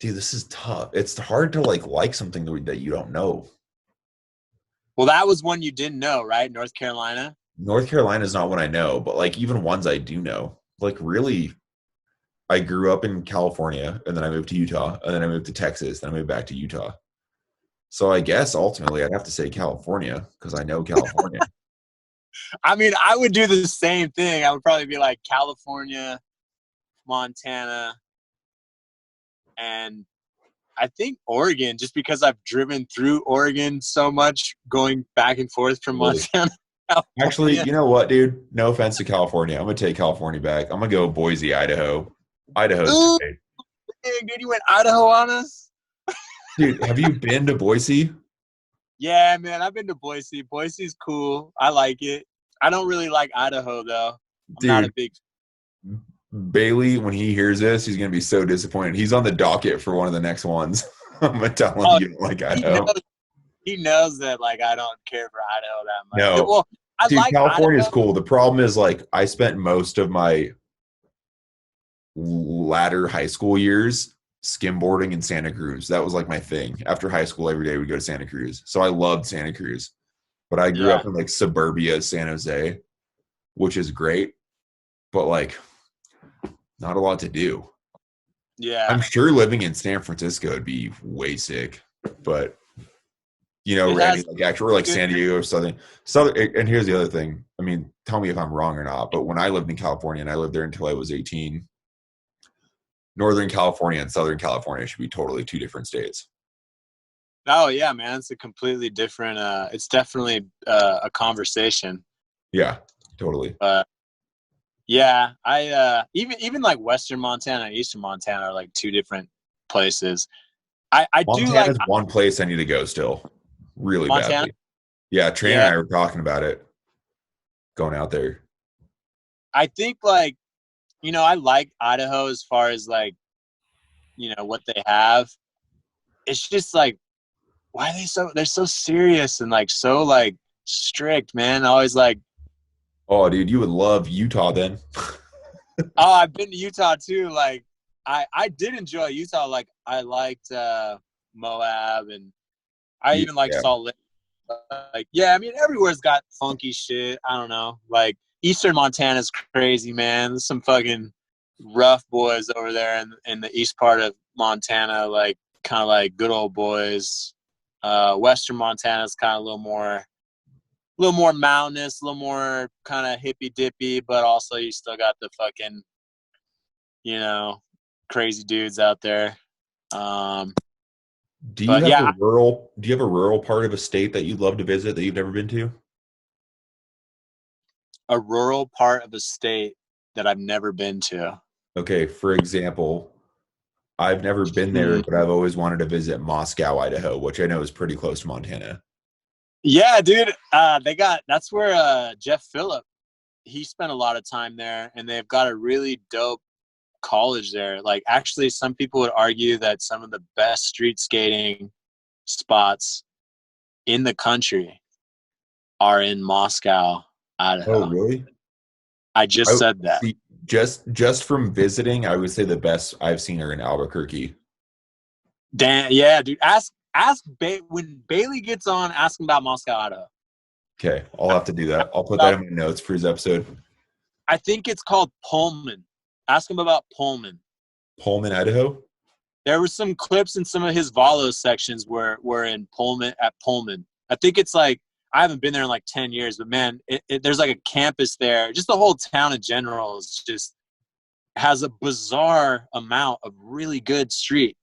Dude, this is tough. It's hard to like something that you don't know. Well, that was one you didn't know, right? North Carolina? North Carolina is not one I know, but like even ones I do know. Like really, I grew up in California, and then I moved to Utah, and then I moved to Texas, then I moved back to Utah. So I guess ultimately I'd have to say California because I know California. I mean, I would do the same thing. I would probably be like California, Montana, and I think Oregon, just because I've driven through Oregon so much going back and forth from Montana. Actually, you know what, dude? No offense to California. I'm going to take California back. I'm going to go Boise, Idaho. Idaho's great. Dude, you went Idaho on us? Dude, have you been to Boise? Yeah, man, I've been to Boise. Boise's cool. I like it. I don't really like Idaho, though. I'm not a big Bailey, when he hears this, he's going to be so disappointed. He's on the docket for one of the next ones. I'm going to tell him you don't like Idaho. He knows that, like, I don't care for Idaho that much. No. Well, California is cool. The problem is, like, I spent most of my latter high school years skimboarding in Santa Cruz. That was, like, my thing. After high school, every day we'd go to Santa Cruz. So I loved Santa Cruz. But I grew up in, like, suburbia San Jose, which is great. But, like, not a lot to do. Yeah. I'm sure living in San Francisco would be way sick, but You know, It Randy, has like actual, or like good. San Diego or Southern. And here's the other thing. I mean, tell me if I'm wrong or not. But when I lived in California, and I lived there until I was 18, Northern California and Southern California should be totally two different states. Oh yeah, man, it's a completely different. It's definitely a conversation. Yeah, totally. Yeah, I even like Western Montana and Eastern Montana are like two different places. I do like Montana's one place I need to go still, really Montana. badly. Yeah, Trey and Yeah, I were talking about it, going out there. I think like I like Idaho as far as like what they have. It's just like why are they're so serious and like so like strict, man. Always like, Oh, dude, you would love Utah then. oh, I've been to Utah too. Like I did enjoy Utah. Like I liked Moab and I even like Yeah. Salt Lake. Like, yeah, I mean, everywhere's got funky shit. I don't know. Like, Eastern Montana's crazy, man. There's some fucking rough boys over there in the east part of Montana, like, kind of like good old boys. Western Montana's kind of a little more mountainous, a little more kind of hippy dippy, but also you still got the fucking, crazy dudes out there. But yeah, Do you have a rural part of a state that you'd love to visit that you've never been to? a rural part of a state that I've never been to. Okay, for example, I've never been there, Hmm. but I've always wanted to visit Moscow, Idaho, which I know is pretty close to Montana. Yeah, dude. That's where Jeff Phillip, he spent a lot of time there, and they've got a really dope college there. Like, actually, some people would argue that some of the best street skating spots in the country are in Moscow, Oh, Idaho. really? I just I said that. see. Just from visiting, I would say the best I've seen are in Albuquerque. Damn, yeah, dude. When Bailey gets on, ask him about Moscow, Idaho. Okay, I'll have to do that. I'll put that in my notes for his episode. I think it's called Pullman. Ask him about Pullman. Pullman, Idaho. There were some clips in some of his Valo sections were in Pullman at Pullman. I think it's like I haven't been there in like 10 years, but man, there's like a campus there. Just the whole town in general is just has a bizarre amount of really good street.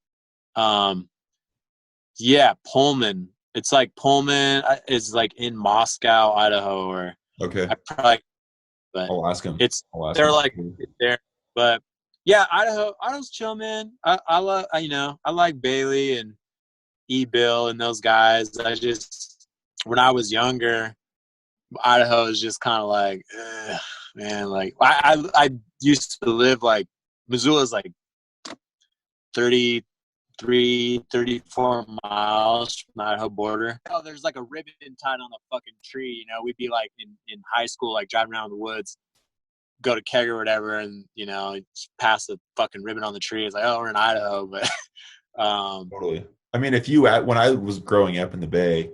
Yeah, Pullman. It's like Pullman is like in Moscow, Idaho, or Okay, I probably, but I'll ask him. it's I'll ask they're him. like there. But yeah, Idaho's chill, man. I love I like Bailey and E-Bill and those guys. When I was younger, Idaho is just kind of like, ugh, man. Like I used to live like Missoula's like 34 miles from the Idaho border. Oh, there's like a ribbon tied on the fucking tree. We'd be like in high school, like driving around the woods, go to keg or whatever, and pass the fucking ribbon on the tree. It's like, oh, we're in Idaho, but Totally. I mean, when I was growing up in the Bay,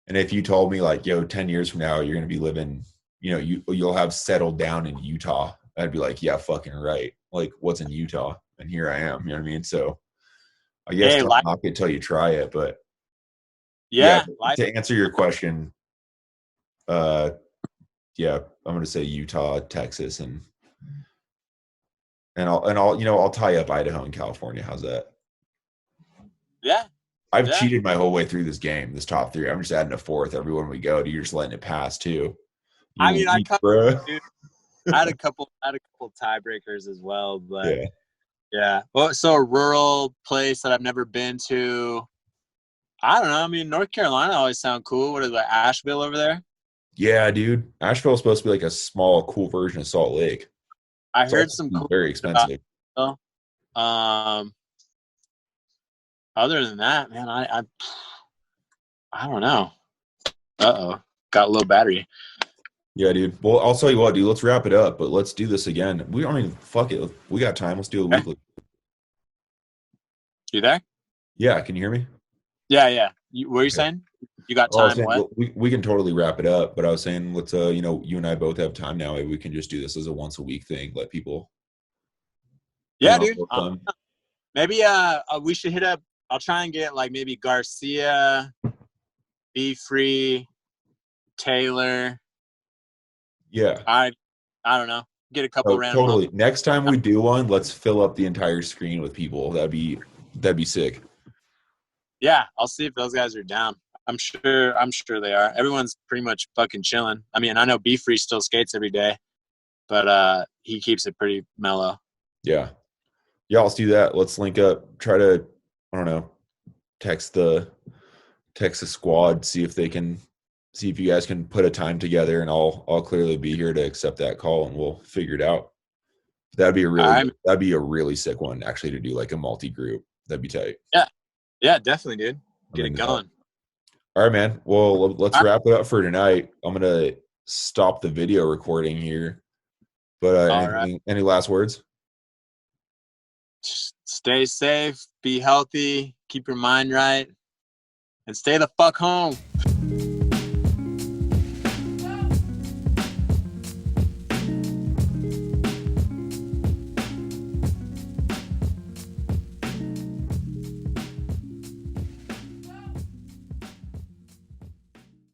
and if you told me like, yo, 10 years from now, you're going to be living, you'll have settled down in Utah, I'd be like, yeah, fucking right. Like, what's in Utah? And here I am. You know what I mean? So I guess hey, don't knock it till you try it. But yeah, yeah, life. to answer your question, uh, yeah, I'm going to say Utah, Texas, and I'll tie up Idaho and California. How's that? Yeah, I've yeah. cheated my whole way through this game, this top three. I'm just adding a fourth everywhere we go. You're just letting it pass too. I mean, Weak, bro. I had a couple tiebreakers as well, but Yeah. yeah. Well, so a rural place that I've never been to. I don't know. I mean, North Carolina always sound cool. What is it, Asheville over there? Yeah, dude. Asheville's supposed to be like a small, cool version of Salt Lake. I It's heard also some cool very about expensive. um. Other than that, man, I don't know. Got a low battery. Yeah, dude. Well, I'll tell you what, dude. Let's wrap it up, but let's do this again. We don't even fuck it. We got time. Let's do it Okay. weekly. You there? Yeah, can you hear me? Yeah. What are you Okay. saying? You got Oh, I was time? saying, What? we can totally wrap it up, but I was saying let's you and I both have time now. Maybe we can just do this as a once a week thing. Let people Yeah, dude. more fun. Maybe we should hit up. I'll try and get like maybe Garcia Be Free, Taylor. Yeah. I don't know. Get a couple Oh, random. totally. Next time we do one, let's fill up the entire screen with people. That'd be sick. Yeah, I'll see if those guys are down. I'm sure they are. Everyone's pretty much fucking chilling. I mean, I know Be Free still skates every day, but he keeps it pretty mellow. Yeah. Yeah, let's do that. Let's link up. Try to, I don't know, text the squad, see if you guys can put a time together, and I'll clearly be here to accept that call, and we'll figure it out. That'd be a really sick one, actually, to do like a multi-group. That'd be tight. Yeah, definitely, dude. Get it going. All right, man. Well, let's All right. wrap it up for tonight. I'm gonna stop the video recording here. But All right. any last words? Stay safe, be healthy, keep your mind right, and stay the fuck home.